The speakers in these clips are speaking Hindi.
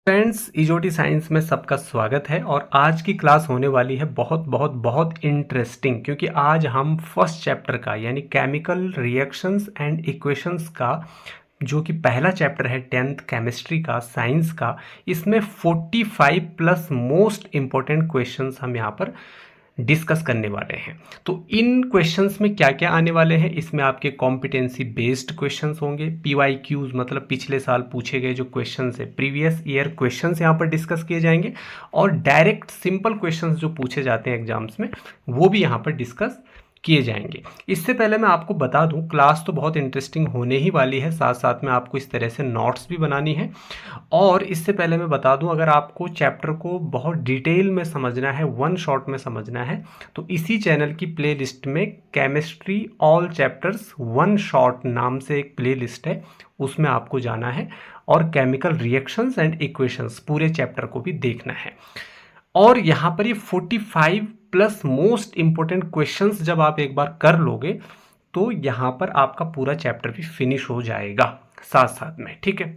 फ्रेंड्स, ईजोटी साइंस में सबका स्वागत है। और आज की क्लास होने वाली है बहुत बहुत बहुत इंटरेस्टिंग, क्योंकि आज हम फर्स्ट चैप्टर का यानी केमिकल रिएक्शंस एंड इक्वेशंस का जो कि पहला चैप्टर है 10th केमिस्ट्री का, साइंस का, इसमें 45 प्लस मोस्ट इम्पोर्टेंट क्वेश्चंस हम यहाँ पर डिस्कस करने वाले हैं। तो इन क्वेश्चंस में क्या क्या आने वाले हैं, इसमें आपके कॉम्पिटेंसी बेस्ड क्वेश्चंस होंगे, पीवाईक्यूज मतलब पिछले साल पूछे गए जो क्वेश्चंस है, प्रीवियस ईयर क्वेश्चंस यहाँ पर डिस्कस किए जाएंगे, और डायरेक्ट सिंपल क्वेश्चंस जो पूछे जाते हैं एग्जाम्स में वो भी यहाँ पर डिस्कस किए जाएंगे। इससे पहले मैं आपको बता दूं, क्लास तो बहुत इंटरेस्टिंग होने ही वाली है, साथ साथ में आपको इस तरह से नोट्स भी बनानी है। और इससे पहले मैं बता दूं, अगर आपको चैप्टर को बहुत डिटेल में समझना है, वन शॉट में समझना है, तो इसी चैनल की प्लेलिस्ट में chemistry all chapters one shot नाम से एक प्लेलिस्ट है, उसमें आपको जाना है और केमिकल रिएक्शंस एंड इक्वेशंस पूरे चैप्टर को भी देखना है। और यहाँ पर ये 45 प्लस मोस्ट इंपोर्टेंट क्वेश्चंस जब आप एक बार कर लोगे तो यहाँ पर आपका पूरा चैप्टर भी फिनिश हो जाएगा साथ साथ में, ठीक है।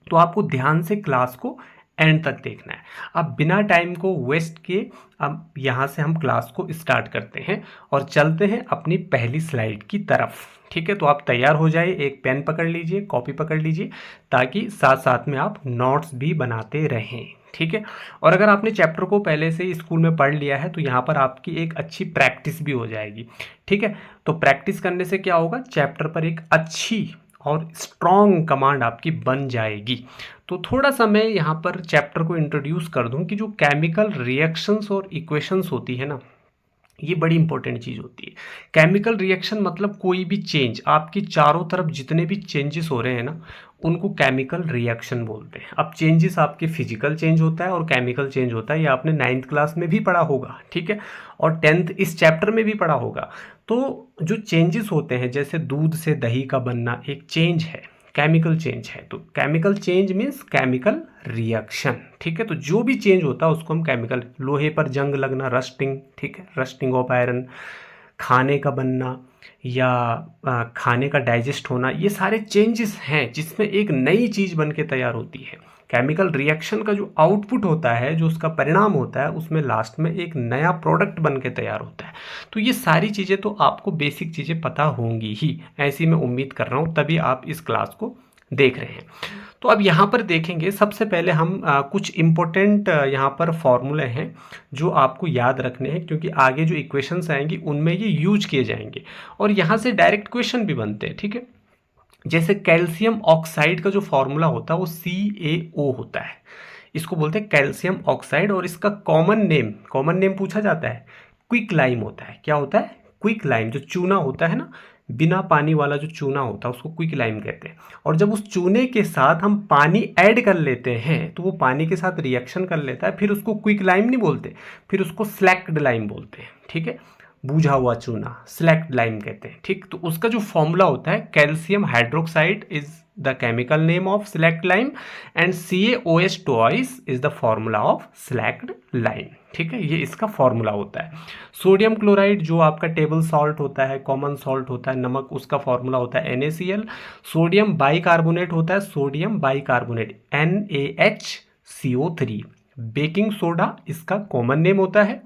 तो आपको ध्यान से क्लास को एंड तक देखना है। अब बिना टाइम को वेस्ट किए अब यहाँ से हम क्लास को स्टार्ट करते हैं और चलते हैं अपनी पहली स्लाइड की तरफ, ठीक है। तो आप तैयार हो जाइए, एक पेन पकड़ लीजिए, कॉपी पकड़ लीजिए, ताकि साथ साथ में आप नोट्स भी बनाते रहें, ठीक है। और अगर आपने चैप्टर को पहले से स्कूल में पढ़ लिया है तो यहाँ पर आपकी एक अच्छी प्रैक्टिस भी हो जाएगी, ठीक है। तो प्रैक्टिस करने से क्या होगा, चैप्टर पर एक अच्छी और स्ट्रॉन्ग कमांड आपकी बन जाएगी। तो थोड़ा सा मैं यहाँ पर चैप्टर को इंट्रोड्यूस कर दूं कि जो केमिकल रिएक्शंस और इक्वेशंस होती है ना, ये बड़ी इंपॉर्टेंट चीज़ होती है। केमिकल रिएक्शन मतलब कोई भी चेंज, आपकी चारों तरफ जितने भी चेंजेस हो रहे हैं ना, उनको केमिकल रिएक्शन बोलते हैं। अब चेंजेस आपके फिजिकल चेंज होता है और केमिकल चेंज होता है, ये आपने 9th क्लास में भी पढ़ा होगा, ठीक है, और 10th इस चैप्टर में भी पढ़ा होगा। तो जो चेंजेस होते हैं, जैसे दूध से दही का बनना एक चेंज है, केमिकल चेंज है। तो chemical change means chemical reaction, ठीक है। तो जो भी चेंज होता है उसको हम केमिकल, लोहे पर जंग लगना रस्टिंग, ठीक है, रस्टिंग ऑफ आयरन, खाने का बनना या खाने का डाइजेस्ट होना, ये सारे चेंजेस हैं जिसमें एक नई चीज़ बन के तैयार होती है। केमिकल रिएक्शन का जो आउटपुट होता है, जो उसका परिणाम होता है, उसमें लास्ट में एक नया प्रोडक्ट बन के तैयार होता है। तो ये सारी चीज़ें तो आपको बेसिक चीज़ें पता होंगी ही, ऐसी मैं उम्मीद कर रहा हूँ, तभी आप इस क्लास को देख रहे हैं। तो अब यहाँ पर देखेंगे, सबसे पहले हम कुछ इम्पोर्टेंट यहाँ पर फॉर्मूले हैं जो आपको याद रखने हैं, क्योंकि आगे जो इक्वेशंस आएंगी उनमें ये यूज किए जाएंगे और यहाँ से डायरेक्ट क्वेश्चन भी बनते हैं, ठीक है। जैसे कैल्शियम ऑक्साइड का जो फॉर्मूला होता है वो CaO होता है, इसको बोलते हैं कैल्शियम ऑक्साइड, और इसका कॉमन नेम पूछा जाता है, क्विक लाइम होता है। क्या होता है? Quick lime. जो चूना होता है ना, बिना पानी वाला जो चूना होता है उसको क्विक लाइम कहते हैं। और जब उस चूने के साथ हम पानी ऐड कर लेते हैं तो वो पानी के साथ रिएक्शन कर लेता है, फिर उसको क्विक लाइम नहीं बोलते, फिर उसको स्लैक्ड लाइम बोलते हैं, ठीक है। बूझा हुआ चूना स्लैक्ड लाइम कहते हैं, ठीक। तो उसका जो फॉर्मूला होता है, calcium hydroxide is the chemical name of slaked lime and CaOH twice is the formula of slaked lime, ठीक है। ये इसका फॉर्मूला होता है। सोडियम क्लोराइड जो आपका टेबल सॉल्ट होता है, कॉमन सॉल्ट होता है, नमक, उसका फॉर्मूला होता है NaCl। सोडियम बाइकार्बोनेट होता है, sodium bicarbonate NaHCO3। Baking soda इसका कॉमन नेम होता है।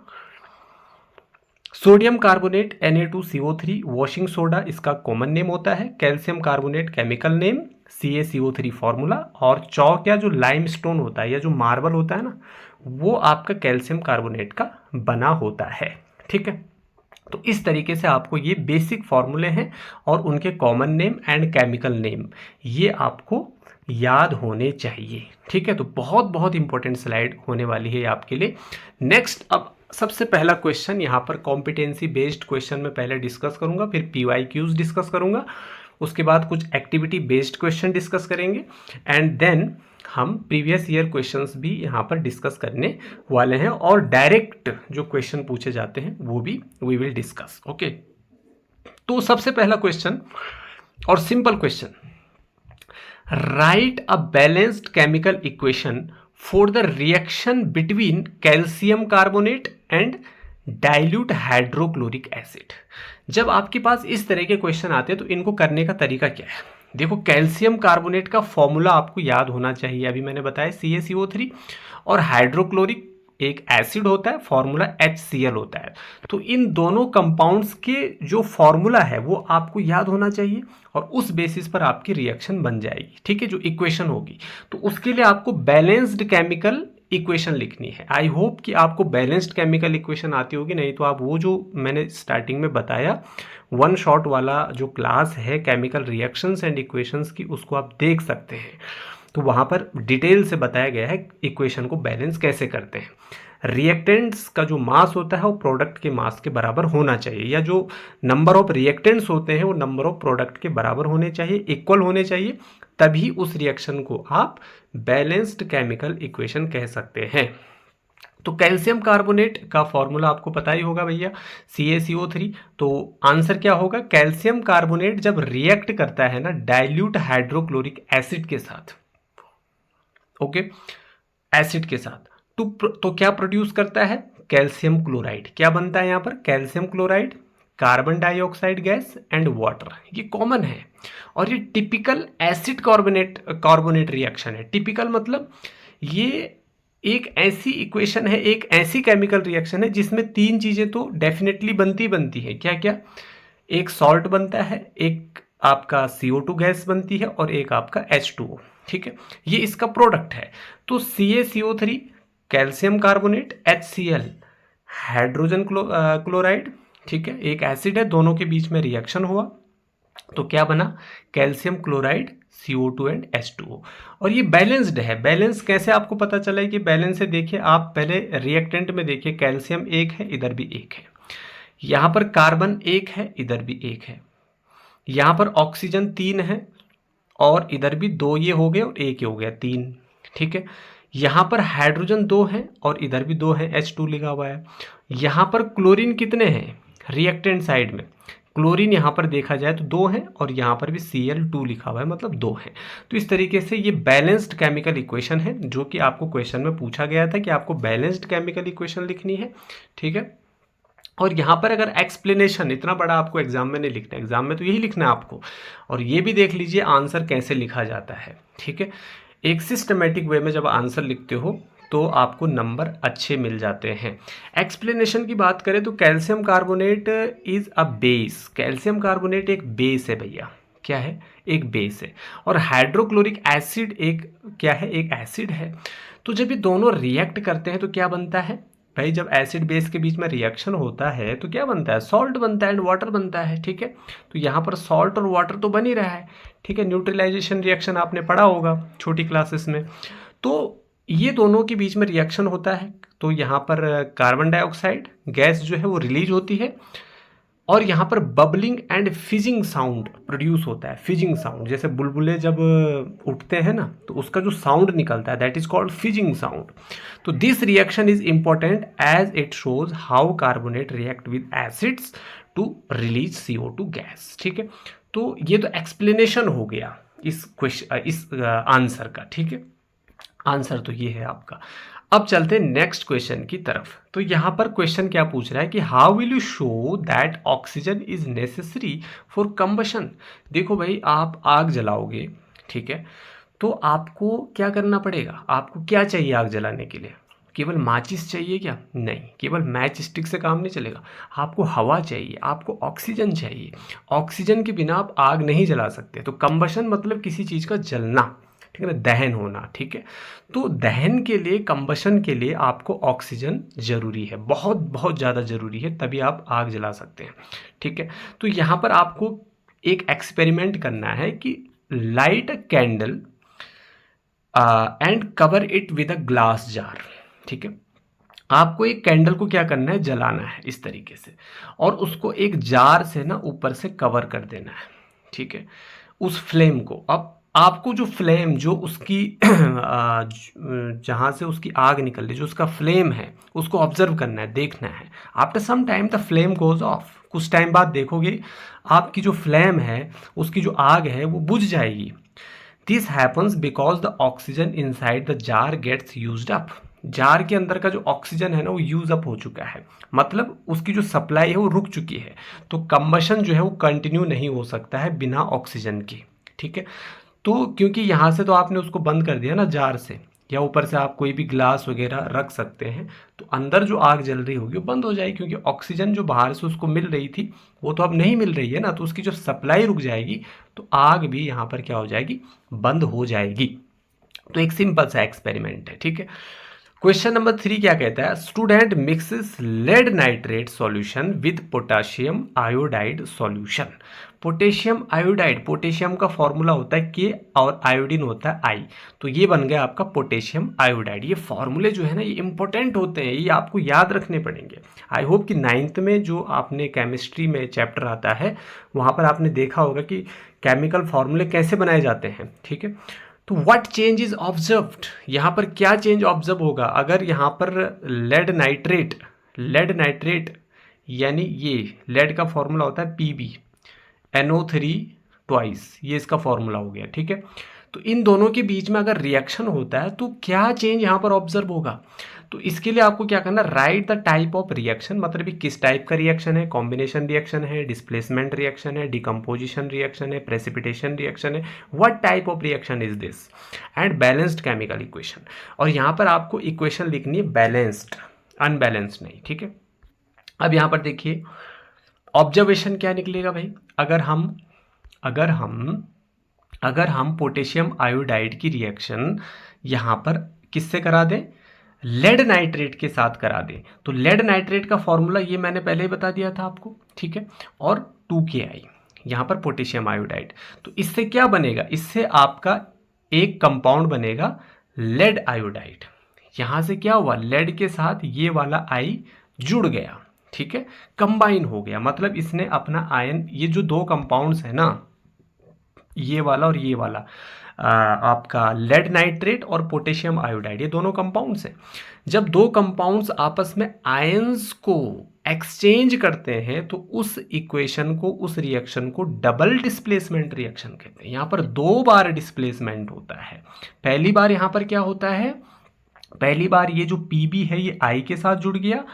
Sodium carbonate Na2CO3 washing soda इसका कॉमन नेम होता है। Calcium carbonate chemical name, CaCO3 formula. और चौक या जो लाइमस्टोन होता है या जो मार्बल होता है ना, वो आपका कैल्शियम कार्बोनेट का बना होता है, ठीक है। तो इस तरीके से आपको ये बेसिक फॉर्मूले हैं और उनके common name and chemical name ये आपको याद होने चाहिए, ठीक है। तो बहुत बहुत इंपॉर्टेंट स्लाइड होने वाली है आपके लिए। नेक्स्ट, अब सबसे पहला क्वेश्चन यहाँ पर कॉम्पिटेंसी बेस्ड क्वेश्चन में पहले डिस्कस करूंगा, फिर PYQs डिस्कस करूंगा, उसके बाद कुछ एक्टिविटी बेस्ड क्वेश्चन डिस्कस करेंगे, एंड देन हम प्रीवियस ईयर क्वेश्चंस भी यहाँ पर डिस्कस करने वाले हैं, और डायरेक्ट जो क्वेश्चन पूछे जाते हैं वो भी वी विल डिस्कस, ओके। तो सबसे पहला क्वेश्चन और simple question, right a balanced chemical equation for the reaction between calcium carbonate and dilute hydrochloric acid. जब आपके पास इस तरह के क्वेश्चन आते हैं तो इनको करने का तरीका क्या है, देखो कैल्शियम कार्बोनेट का फॉर्मूला आपको याद होना चाहिए, अभी मैंने बताया CaCO3, और हाइड्रोक्लोरिक एक एसिड होता है, फॉर्मूला HCl होता है। तो इन दोनों कंपाउंड्स के जो फॉर्मूला है वो आपको याद होना चाहिए, और उस बेसिस पर आपकी रिएक्शन बन जाएगी, ठीक है, जो इक्वेशन होगी। तो उसके लिए आपको बैलेंस्ड केमिकल इक्वेशन लिखनी है। आई होप कि आपको बैलेंस्ड केमिकल इक्वेशन आती होगी, नहीं तो आप वो जो मैंने स्टार्टिंग में बताया वन शॉट वाला जो क्लास है केमिकल रिएक्शंस एंड इक्वेशंस की, उसको आप देख सकते हैं। तो वहाँ पर डिटेल से बताया गया है इक्वेशन को बैलेंस कैसे करते हैं। रिएक्टेंट्स का जो मास होता है वो प्रोडक्ट के मास के बराबर होना चाहिए, या जो नंबर ऑफ रिएक्टेंट्स होते हैं वो नंबर ऑफ प्रोडक्ट के बराबर होने चाहिए, इक्वल होने चाहिए, तभी उस रिएक्शन को आप बैलेंस्ड केमिकल इक्वेशन कह सकते हैं। तो कैल्शियम कार्बोनेट का फॉर्मूला आपको पता ही होगा भैया, CaCO3। तो आंसर क्या होगा, कैल्शियम कार्बोनेट जब रिएक्ट करता है ना डाइल्यूट हाइड्रोक्लोरिक एसिड के साथ, ओके, एसिड के साथ, तो क्या प्रोड्यूस करता है, कैल्शियम क्लोराइड। क्या बनता है यहाँ पर, calcium chloride, carbon dioxide gas and water, ये कॉमन है। और ये टिपिकल एसिड कार्बोनेट रिएक्शन है। टिपिकल मतलब ये एक ऐसी इक्वेशन है, एक ऐसी केमिकल रिएक्शन है जिसमें तीन चीजें तो डेफिनेटली बनती है। क्या क्या, एक सॉल्ट बनता है, एक आपका CO2 गैस बनती है, और एक आपका H2O, ठीक है, ये इसका प्रोडक्ट है। तो CaCO3 calcium carbonate, HCl hydrogen chloride, ठीक है, एक एसिड है, दोनों के बीच में रिएक्शन हुआ तो क्या बना, calcium chloride, CO2 and H2O। और ये बैलेंस्ड है। बैलेंस कैसे आपको पता चला है कि बैलेंस है, देखिए आप पहले रिएक्टेंट में देखिए, कैल्शियम एक है, इधर भी एक है, यहाँ पर कार्बन एक है, इधर भी एक है, यहाँ पर ऑक्सीजन 3 है, और इधर भी 2 ये हो गए और एक ये हो गया 3, ठीक है। यहाँ पर हाइड्रोजन 2 है और इधर भी 2 है, H2 लिखा हुआ है। यहाँ पर क्लोरीन कितने हैं, रिएक्टेंट साइड में क्लोरीन यहाँ पर देखा जाए तो 2 हैं, और यहाँ पर भी Cl2 लिखा हुआ है, मतलब 2 हैं। तो इस तरीके से ये बैलेंस्ड केमिकल इक्वेशन है, जो कि आपको क्वेश्चन में पूछा गया था कि आपको बैलेंस्ड केमिकल इक्वेशन लिखनी है, ठीक है। और यहाँ पर अगर एक्सप्लेनेशन, इतना बड़ा आपको एग्जाम में नहीं लिखना, एग्जाम में तो यही लिखना है आपको, और ये भी देख लीजिए आंसर कैसे लिखा जाता है, ठीक है। एक सिस्टमेटिक वे में जब आंसर लिखते हो तो आपको नंबर अच्छे मिल जाते हैं। एक्सप्लेनेशन की बात करें तो calcium carbonate is a base, calcium carbonate एक बेस है भैया, क्या है, एक बेस है। और हाइड्रोक्लोरिक एसिड एक क्या है, एक एसिड है। तो जब ये दोनों रिएक्ट करते हैं तो क्या बनता है भाई, जब एसिड बेस के बीच में रिएक्शन होता है तो क्या बनता है, सॉल्ट बनता है एंड वाटर बनता है, ठीक है। तो यहाँ पर सॉल्ट और वाटर तो बन ही रहा है, ठीक है। न्यूट्रलाइजेशन रिएक्शन आपने पढ़ा होगा छोटी क्लासेस में। तो ये दोनों के बीच में रिएक्शन होता है, तो यहाँ पर कार्बन डाइऑक्साइड गैस जो है वो रिलीज होती है, और यहाँ पर bubbling and fizzing sound produce होता है। फिजिंग साउंड, जैसे बुलबुले जब उठते हैं ना तो उसका जो साउंड निकलता है, that is called fizzing sound. तो this reaction is important as it shows how carbonate react with acids to release CO2 gas, ठीक है। तो ये तो एक्सप्लेनेशन हो गया इस क्वेश्चन, इस आंसर का, ठीक है। आंसर तो ये है आपका। अब चलते हैं नेक्स्ट क्वेश्चन की तरफ। तो यहाँ पर क्वेश्चन क्या पूछ रहा है कि how will you show that oxygen is necessary for combustion. देखो भाई, आप आग जलाओगे, ठीक है, तो आपको क्या करना पड़ेगा, आपको क्या चाहिए आग जलाने के लिए, केवल माचिस चाहिए क्या, नहीं, केवल मैच स्टिक से काम नहीं चलेगा, आपको हवा चाहिए, आपको ऑक्सीजन चाहिए। ऑक्सीजन के बिना आप आग नहीं जला सकते। तो कंबशन मतलब किसी चीज़ का जलना, ठीक है ना, दहन होना, ठीक है। तो दहन के लिए, कंबशन के लिए आपको ऑक्सीजन जरूरी है, बहुत बहुत ज़्यादा ज़रूरी है, तभी आप आग जला सकते हैं, ठीक है। तो यहाँ पर आपको एक एक्सपेरिमेंट करना है कि light a candle and cover it with a glass jar, ठीक है। आपको एक कैंडल को क्या करना है, जलाना है इस तरीके से, और उसको एक जार से ना ऊपर से कवर कर देना है, ठीक है, उस फ्लेम को। अब आपको जो फ्लेम, जो उसकी जहाँ से उसकी आग निकल रही, जो उसका फ्लेम है, उसको ऑब्जर्व करना है, देखना है। After some time the flame goes off, कुछ टाइम बाद देखोगे आपकी जो फ्लेम है, उसकी जो आग है वो बुझ जाएगी। This happens because the oxygen inside the jar gets used up. Jar के अंदर का जो ऑक्सीजन है ना वो यूज अप हो चुका है, मतलब उसकी जो सप्लाई है वो रुक चुकी है। तो कंबशन जो है वो कंटिन्यू नहीं हो सकता है बिना ऑक्सीजन के, ठीक है। तो क्योंकि यहाँ से तो आपने उसको बंद कर दिया ना जार से, या ऊपर से आप कोई भी ग्लास वगैरह रख सकते हैं, तो अंदर जो आग जल रही होगी वो बंद हो जाएगी, क्योंकि ऑक्सीजन जो बाहर से उसको मिल रही थी वो तो अब नहीं मिल रही है ना, तो उसकी जो सप्लाई रुक जाएगी, तो आग भी यहाँ पर क्या हो जाएगी, बंद हो जाएगी। तो एक सिंपल सा एक्सपेरिमेंट है, ठीक है। क्वेश्चन नंबर 3 क्या कहता है, student mixes lead nitrate solution with potassium iodide solution. Potassium iodide, potassium का फॉर्मूला होता है के और आयोडीन होता है आई, तो ये बन गया आपका पोटेशियम आयोडाइड। ये फॉर्मूले जो है ना ये इंपॉर्टेंट होते हैं, ये आपको याद रखने पड़ेंगे। आई होप कि 9th में जो आपने केमिस्ट्री में चैप्टर आता है वहाँ पर आपने देखा होगा कि केमिकल फॉर्मूले कैसे बनाए जाते हैं, ठीक है। तो व्हाट चेंज इज ऑब्जर्व्ड, यहाँ पर क्या चेंज ऑब्जर्व होगा अगर यहाँ पर लेड नाइट्रेट यानी ये लेड का फॉर्मूला होता है Pb NO3 ट्वाइस, ये इसका फॉर्मूला हो गया, ठीक है। तो इन दोनों के बीच में अगर रिएक्शन होता है तो क्या चेंज यहाँ पर ऑब्जर्व होगा, तो इसके लिए आपको क्या करना, right the type of reaction, मतलब ये किस टाइप का रिएक्शन है, कॉम्बिनेशन रिएक्शन है, डिस्प्लेसमेंट रिएक्शन है, डिकम्पोजिशन रिएक्शन है, प्रेसिपिटेशन रिएक्शन है, what type of reaction is this, and balanced chemical equation. और यहाँ पर आपको इक्वेशन लिखनी है बैलेंस्ड, अनबैलेंस्ड नहीं, ठीक है। अब यहाँ पर देखिए ऑब्जर्वेशन क्या निकलेगा भाई, अगर हम पोटेशियम आयोडाइड की रिएक्शन यहाँ पर किससे करा दें, लेड नाइट्रेट के साथ करा दें, तो लेड नाइट्रेट का फॉर्मूला ये मैंने पहले ही बता दिया था आपको, ठीक है, और 2Ki यहाँ पर पोटेशियम आयोडाइड। तो इससे क्या बनेगा, इससे आपका एक कंपाउंड बनेगा लेड आयोडाइड। यहाँ से क्या हुआ, लेड के साथ ये वाला आई जुड़ गया, ठीक है, कंबाइन हो गया, मतलब इसने अपना आयन, ये जो दो कंपाउंड्स है ना, ये वाला और ये वाला आपका लेड नाइट्रेट और पोटेशियम आयोडाइड, ये दोनों कंपाउंड्स हैं। जब दो कंपाउंड्स आपस में आयंस को एक्सचेंज करते हैं तो उस इक्वेशन को, उस रिएक्शन को डबल डिस्प्लेसमेंट रिएक्शन कहते हैं। यहाँ पर 2 बार डिस्प्लेसमेंट होता है। पहली बार यहाँ पर क्या होता है, पहली बार ये जो Pb है ये I के साथ जुड़ गया,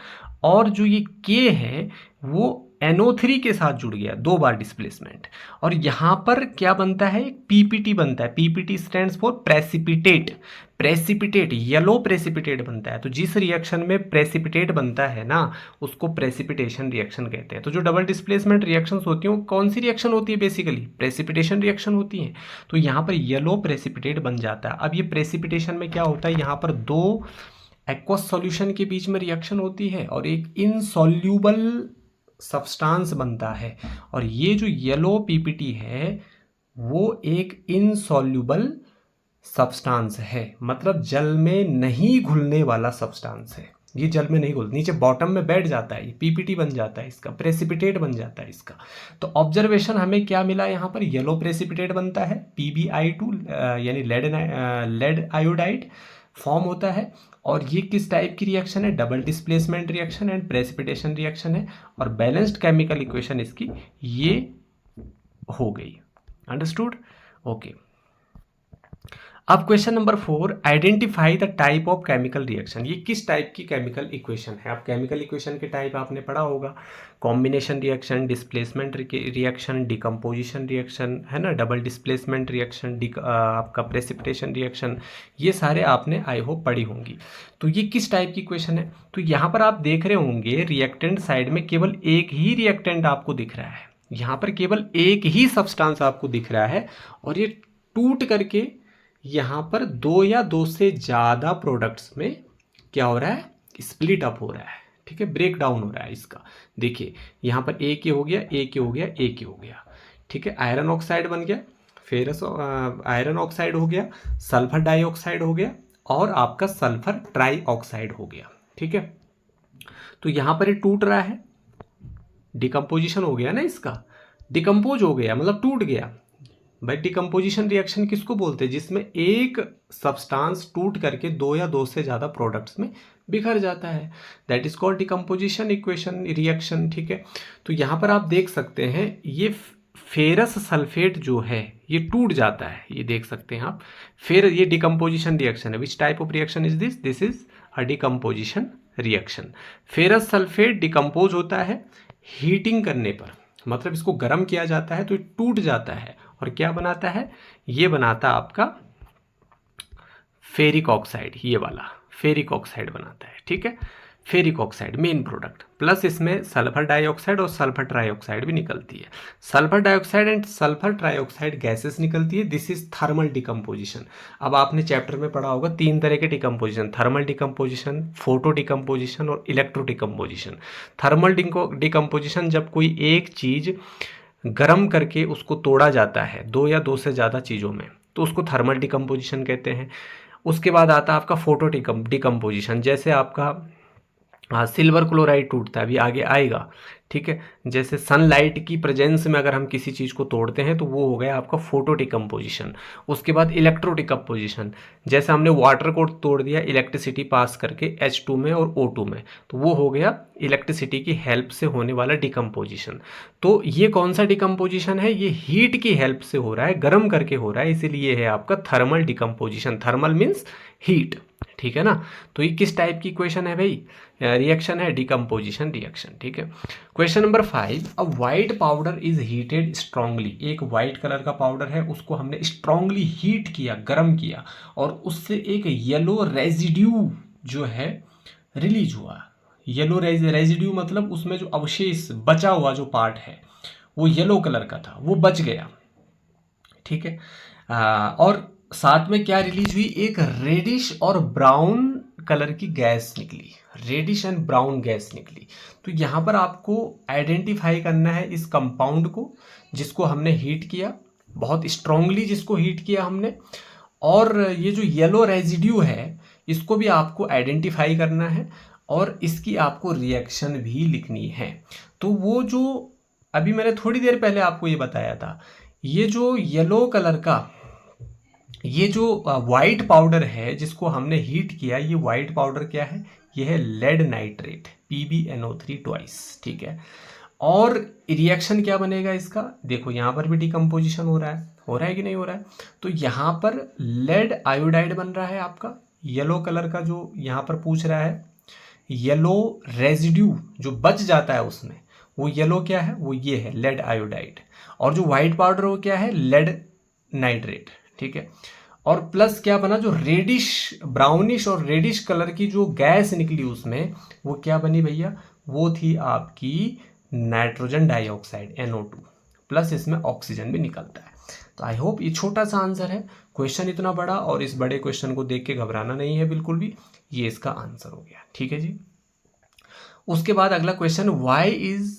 और जो ये K है वो NO3 के साथ जुड़ गया, 2 बार डिस्प्लेसमेंट। और यहाँ पर क्या बनता है, एक PPT बनता है, PPT stands for precipitate, precipitate yellow precipitate बनता है। तो जिस रिएक्शन में प्रेसिपिटेट बनता है ना उसको प्रेसिपिटेशन रिएक्शन कहते हैं। तो जो डबल डिस्प्लेसमेंट रिएक्शंस होती हैं वो कौन सी रिएक्शन होती है, बेसिकली प्रेसिपिटेशन रिएक्शन होती है। तो यहाँ पर येलो प्रेसिपिटेट बन जाता है। अब ये प्रेसिपिटेशन में क्या होता है, यहाँ पर 2 एक्वस सॉल्यूशन के बीच में रिएक्शन होती है और एक इनसॉल्यूबल सब्सटेंस बनता है, और ये जो येलो पीपीटी है वो एक इनसॉल्यूबल सब्सटेंस है, मतलब जल में नहीं घुलने वाला सब्सटेंस है। ये जल में नहीं घुल, नीचे बॉटम में बैठ जाता है, ये पीपीटी बन जाता है, इसका प्रेसिपिटेट बन जाता है इसका। तो ऑब्जर्वेशन हमें क्या मिला, यहाँ पर येलो प्रेसिपिटेट बनता है, PbI2 यानी लेड आयोडाइड फॉर्म होता है। और ये किस टाइप की रिएक्शन है, double displacement reaction and precipitation reaction है, और बैलेंस्ड केमिकल इक्वेशन इसकी ये हो गई। Understood, okay. अब question number 4, identify the type of chemical reaction. ये किस टाइप की केमिकल इक्वेशन है, आप केमिकल इक्वेशन के टाइप आपने पढ़ा होगा, combination reaction, displacement reaction, decomposition reaction, है ना, डबल डिस्प्लेसमेंट रिएक्शन, आपका प्रेसिपिटेशन रिएक्शन, ये सारे आपने आई होप पढ़ी होंगी। तो ये किस टाइप की इक्वेशन है, तो यहाँ पर आप देख रहे होंगे रिएक्टेंट साइड में केवल एक ही रिएक्टेंट आपको दिख रहा है, यहाँ पर केवल एक ही सब्सटेंस आपको दिख रहा है, और ये टूट करके यहाँ पर 2 या 2 से ज़्यादा प्रोडक्ट्स में क्या हो रहा है, स्प्लिट अप हो रहा है, ठीक है, ब्रेक डाउन हो रहा है इसका। देखिए यहाँ पर एक ये हो गया, एक ये हो गया, एक ये हो गया, ठीक है, आयरन ऑक्साइड बन गया, फेरस आयरन ऑक्साइड हो गया, सल्फर डाइऑक्साइड हो गया, और आपका सल्फर ट्राई ऑक्साइड हो गया, ठीक है। तो यहाँ पर ये टूट रहा है, डिकम्पोजिशन हो गया ना, इसका डिकम्पोज हो गया मतलब टूट गया। भाई डिकम्पोजिशन रिएक्शन किसको बोलते हैं, जिसमें एक सब्सटेंस टूट करके 2 या 2 से ज़्यादा प्रोडक्ट्स में बिखर जाता है, that is called decomposition equation reaction, ठीक है। तो यहाँ पर आप देख सकते हैं ये फेरस सल्फेट जो है ये टूट जाता है, ये देख सकते हैं आप, फिर ये डिकम्पोजिशन रिएक्शन है। Which type of reaction is this, this is a decomposition reaction. Ferrous sulphate decompose होता है हीटिंग करने पर, मतलब इसको गर्म किया जाता है तो ये टूट जाता है, और क्या बनाता है, ये बनाता आपका फेरिक ऑक्साइड, ये वाला फेरिक ऑक्साइड बनाता है, ठीक है। Ferric oxide main product, plus इसमें सल्फर डाइऑक्साइड और सल्फर ट्राइऑक्साइड भी निकलती है। Sulphur dioxide and sulphur trioxide gases निकलती है, दिस इज थर्मल डिकम्पोजिशन। अब आपने चैप्टर में पढ़ा होगा 3 तरह के decomposition, thermal decomposition, photo decomposition और इलेक्ट्रो डिकम्पोजिशन। थर्मल डिकम्पोजिशन जब कोई एक चीज़ गर्म करके उसको तोड़ा जाता है 2 या 2 से ज़्यादा चीज़ों में, तो उसको थर्मल डिकम्पोजिशन कहते हैं। उसके बाद आता है आपका फोटो डिकम्पोजिशन, जैसे आपका सिल्वर क्लोराइड टूटता है, अभी आगे आएगा, ठीक है। जैसे सनलाइट की प्रेजेंस में अगर हम किसी चीज़ को तोड़ते हैं तो वो हो गया आपका फोटो डिकम्पोजिशन। उसके बाद इलेक्ट्रो डिकम्पोजिशन, जैसे हमने वाटर को तोड़ दिया इलेक्ट्रिसिटी पास करके H2 में और O2 में, तो वो हो गया इलेक्ट्रिसिटी की हेल्प से होने वाला डिकम्पोजिशन। तो ये कौन सा डिकम्पोजिशन है, ये हीट की हेल्प से हो रहा है, गर्म करके हो रहा है, इसीलिए है आपका thermal decomposition. Thermal means heat, ठीक है ना। तो ये किस टाइप की इक्वेशन है भाई, रिएक्शन है, डिकम्पोजिशन रिएक्शन, ठीक है। Question number 5, a white powder is heated strongly, एक वाइट कलर का पाउडर है, उसको हमने स्ट्रांगली हीट किया, गर्म किया, और उससे एक येलो रेजिड्यू जो है रिलीज हुआ। येलो रेजिड्यू मतलब उसमें जो अवशेष बचा हुआ जो पार्ट है वो येलो कलर का था, वो बच गया, ठीक है। और साथ में क्या रिलीज हुई, एक रेडिश और ब्राउन कलर की गैस निकली, रेडिश एंड ब्राउन गैस निकली। तो यहाँ पर आपको आइडेंटिफाई करना है इस कंपाउंड को जिसको हमने हीट किया, बहुत स्ट्रांगली जिसको हीट किया हमने, और ये जो येलो रेजिड्यू है इसको भी आपको आइडेंटिफाई करना है, और इसकी आपको रिएक्शन भी लिखनी है। तो वो जो अभी मैंने थोड़ी देर पहले आपको ये बताया था, ये जो येलो कलर का ये जो वाइट पाउडर है जिसको हमने हीट किया, ये वाइट पाउडर क्या है, ये है लेड नाइट्रेट, PbNO3 ट्वाइस, ठीक है। और रिएक्शन क्या बनेगा इसका, देखो यहाँ पर भी डिकम्पोजिशन हो रहा है कि नहीं हो रहा है। तो यहाँ पर लेड आयोडाइड बन रहा है आपका, येलो कलर का जो यहाँ पर पूछ रहा है, येलो रेजिड्यू जो बच जाता है उसमें, वो येलो क्या है, वो ये है लेड आयोडाइड, और जो वाइट पाउडर वो क्या है, लेड नाइट्रेट, ठीक है। और प्लस क्या बना, जो रेडिश ब्राउनिश और रेडिश कलर की जो गैस निकली उसमें, वो क्या बनी भैया, वो थी आपकी नाइट्रोजन डाइऑक्साइड NO2, प्लस इसमें ऑक्सीजन भी निकलता है। तो आई होप ये छोटा सा आंसर है, क्वेश्चन इतना बड़ा, और इस बड़े क्वेश्चन को देख के घबराना नहीं है बिल्कुल भी, ये इसका आंसर हो गया, ठीक है जी। उसके बाद अगला question, why is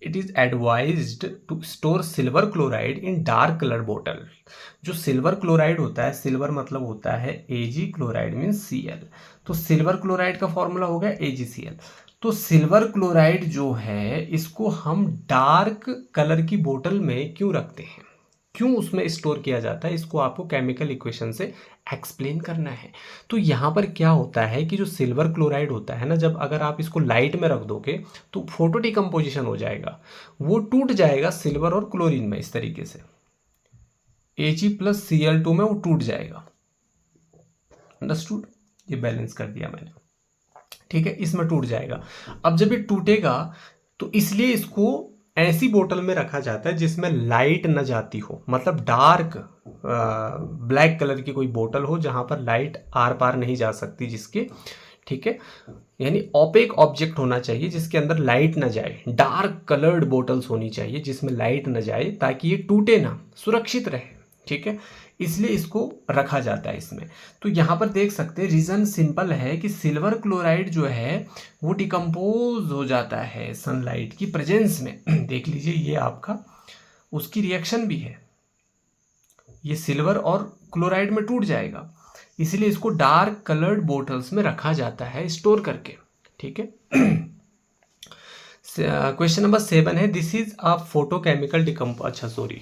it is advised to store silver chloride in dark colour बोतल। जो सिल्वर क्लोराइड होता है, सिल्वर मतलब होता है Ag, क्लोराइड मीन्स Cl, तो सिल्वर क्लोराइड का फॉर्मूला हो गया AgCl। तो सिल्वर क्लोराइड जो है इसको हम डार्क कलर की बोतल में क्यों रखते हैं, क्यों उसमें स्टोर किया जाता है, इसको आपको केमिकल इक्वेशन से एक्सप्लेन करना है। तो यहाँ पर क्या होता है कि जो सिल्वर क्लोराइड होता है ना, जब अगर आप इसको लाइट में रख दोगे तो फोटो डिकम्पोजिशन हो जाएगा, वो टूट जाएगा सिल्वर और क्लोरीन में, इस तरीके से Ag+Cl2 में वो टूट जाएगा, अंडरस्टूड, ये बैलेंस कर दिया मैंने, ठीक है, इसमें टूट जाएगा। अब जब ये टूटेगा तो इसलिए इसको ऐसी बोतल में रखा जाता है जिसमें लाइट न जाती हो, मतलब डार्क ब्लैक कलर की कोई बोतल हो जहां पर लाइट आर पार नहीं जा सकती जिसके, ठीक है, यानी ओपेक ऑब्जेक्ट होना चाहिए जिसके अंदर लाइट न जाए, डार्क कलर्ड बोटल्स होनी चाहिए जिसमें लाइट न जाए, ताकि ये टूटे ना, सुरक्षित रहे, ठीक है, इसलिए इसको रखा जाता है इसमें। तो यहाँ पर देख सकते हैं रीज़न सिंपल है कि सिल्वर क्लोराइड जो है वो डिकम्पोज हो जाता है सनलाइट की प्रेजेंस में। देख लीजिए ये आपका उसकी रिएक्शन भी है, ये सिल्वर और क्लोराइड में टूट जाएगा, इसलिए इसको डार्क कलर्ड बोटल्स में रखा जाता है स्टोर करके, ठीक है। क्वेश्चन नंबर 7 है, दिस इज अ फोटोकेमिकल अच्छा सॉरी,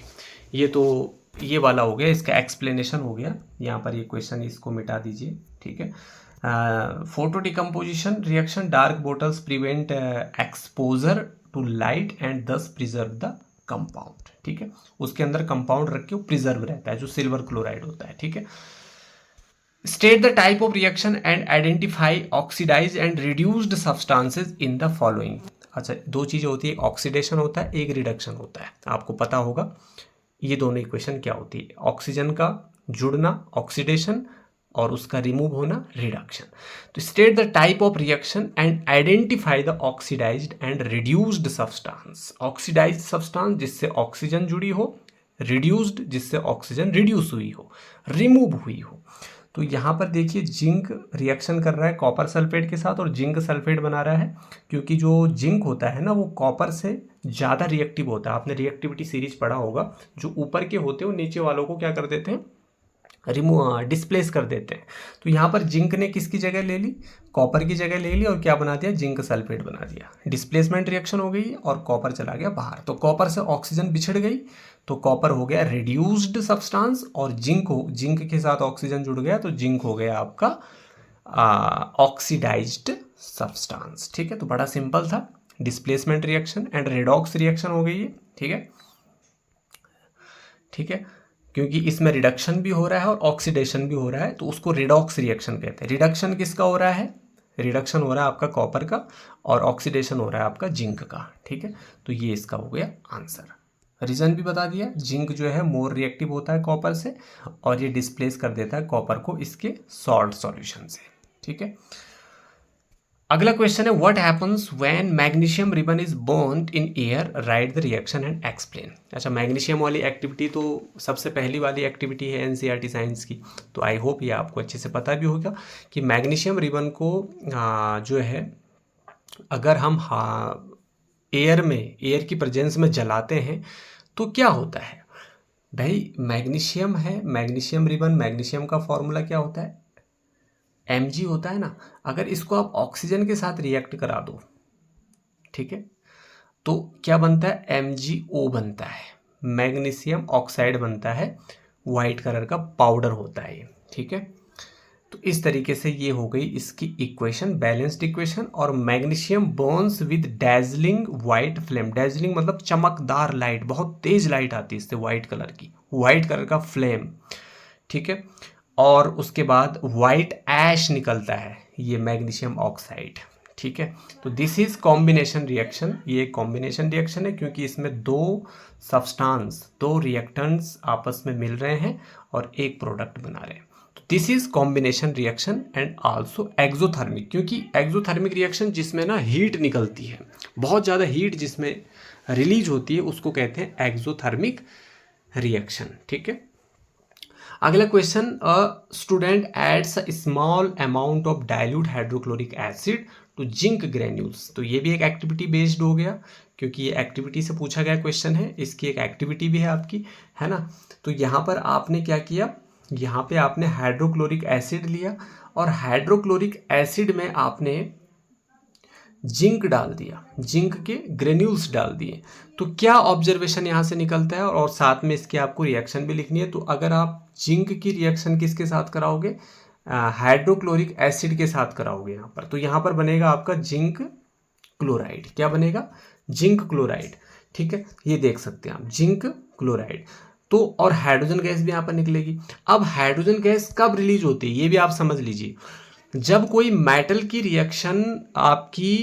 ये तो ये वाला हो गया, इसका एक्सप्लेनेशन हो गया, यहाँ पर ये क्वेश्चन इसको मिटा दीजिए, ठीक है। Photo decomposition reaction, dark bottles prevent exposure to light and thus preserve the compound, ठीक है, उसके अंदर कंपाउंड रख के वो प्रिजर्व रहता है जो सिल्वर क्लोराइड होता है, ठीक है। State the type of reaction and identify oxidize and reduced substances in the following. अच्छा, दो चीज़ें होती है, एक ऑक्सीडेशन होता है, एक रिडक्शन होता है, आपको पता होगा। ये दोनों इक्वेशन क्या होती है, ऑक्सीजन का जुड़ना ऑक्सीडेशन और उसका रिमूव होना रिडक्शन। तो state the type of reaction and identify the oxidized and reduced substance. Oxidized substance जिससे ऑक्सीजन जुड़ी हो, रिड्यूस्ड जिससे ऑक्सीजन रिड्यूस हुई हो, रिमूव हुई हो। तो यहाँ पर देखिए जिंक रिएक्शन कर रहा है कॉपर सल्फेट के साथ और जिंक सल्फेट बना रहा है, क्योंकि जो जिंक होता है ना वो कॉपर से ज़्यादा रिएक्टिव होता है। आपने रिएक्टिविटी सीरीज पढ़ा होगा, जो ऊपर के होते हैं वो नीचे वालों को क्या कर देते हैं, डिस्प्लेस कर देते हैं। तो यहाँ पर जिंक ने किसकी जगह ले ली, कॉपर की जगह ले ली और क्या बना दिया, जिंक सल्फेट बना दिया। डिस्प्लेसमेंट रिएक्शन हो गई और कॉपर चला गया बाहर। तो कॉपर से ऑक्सीजन बिछड़ गई तो कॉपर हो गया रिड्यूस्ड सब्सटेंस और जिंक के साथ ऑक्सीजन जुड़ गया तो जिंक हो गया आपका ऑक्सीडाइज्ड सब्सटेंस। ठीक है, तो बड़ा सिंपल था। Displacement reaction and redox reaction हो गई है। ठीक है, ठीक है, क्योंकि इसमें रिडक्शन भी हो रहा है और ऑक्सीडेशन भी हो रहा है तो उसको रिडॉक्स रिएक्शन कहते हैं। रिडक्शन किसका हो रहा है, रिडक्शन हो रहा है आपका कॉपर का और ऑक्सीडेशन हो रहा है आपका जिंक का। ठीक है, तो ये इसका हो गया आंसर। रीजन भी बता दिया, जिंक जो है मोर रिएक्टिव होता है कॉपर से और ये डिस्प्लेस कर देता है कॉपर को इसके सॉल्ट सॉल्यूशन से। ठीक है, अगला क्वेश्चन है what happens when magnesium ribbon is burned in air, right the reaction and explain. अच्छा, मैग्नीशियम वाली एक्टिविटी तो सबसे पहली वाली एक्टिविटी है एनसीईआरटी साइंस की, तो आई होप ये आपको अच्छे से पता भी होगा कि मैग्नीशियम रिबन को जो है अगर हम एयर की प्रेजेंस में जलाते हैं तो क्या होता है। भाई मैग्नीशियम है, मैग्नीशियम रिबन, मैग्नीशियम का फॉर्मूला क्या होता है, Mg होता है ना। अगर इसको आप ऑक्सीजन के साथ रिएक्ट करा दो, ठीक है, तो क्या बनता है, MgO बनता है, मैग्नीशियम ऑक्साइड बनता है, वाइट कलर का पाउडर होता है ये। ठीक है, तो इस तरीके से ये हो गई इसकी इक्वेशन, बैलेंस्ड इक्वेशन। और magnesium Burns with dazzling white flame, dazzling मतलब चमकदार लाइट, बहुत तेज लाइट आती है इससे वाइट कलर की, वाइट कलर का फ्लेम। ठीक है, और उसके बाद वाइट ऐश निकलता है, ये मैग्नीशियम ऑक्साइड। ठीक है, तो दिस इज कॉम्बिनेशन रिएक्शन, ये कॉम्बिनेशन रिएक्शन है क्योंकि इसमें दो सब्सटेंस, दो रिएक्टेंट्स आपस में मिल रहे हैं और एक प्रोडक्ट बना रहे हैं। तो this is combination reaction and also exothermic, क्योंकि एक्सोथर्मिक रिएक्शन जिसमें ना हीट निकलती है, बहुत ज़्यादा हीट जिसमें रिलीज होती है उसको कहते हैं एक्सोथर्मिक रिएक्शन। ठीक है, अगला question, a student adds a small amount of dilute hydrochloric acid to zinc granules. तो ये भी एक एक्टिविटी बेस्ड हो गया, क्योंकि ये एक्टिविटी से पूछा गया क्वेश्चन है, इसकी एक एक्टिविटी भी है आपकी, है ना। तो यहाँ पर आपने क्या किया, यहाँ पे आपने हाइड्रोक्लोरिक एसिड लिया और हाइड्रोक्लोरिक एसिड में आपने जिंक डाल दिया, जिंक के ग्रेन्यूल्स डाल दिए। तो क्या ऑब्जर्वेशन यहाँ से निकलता है, और साथ में इसकी आपको रिएक्शन भी लिखनी है। तो अगर आप जिंक की रिएक्शन किसके साथ कराओगे, हाइड्रोक्लोरिक एसिड के साथ कराओगे यहाँ पर, तो यहाँ पर बनेगा आपका जिंक क्लोराइड। क्या बनेगा, जिंक क्लोराइड। ठीक है, ये देख सकते हैं आप, जिंक क्लोराइड। तो और हाइड्रोजन गैस भी यहाँ पर निकलेगी। अब हाइड्रोजन गैस कब रिलीज होती है ये भी आप समझ लीजिए, जब कोई मेटल की रिएक्शन आपकी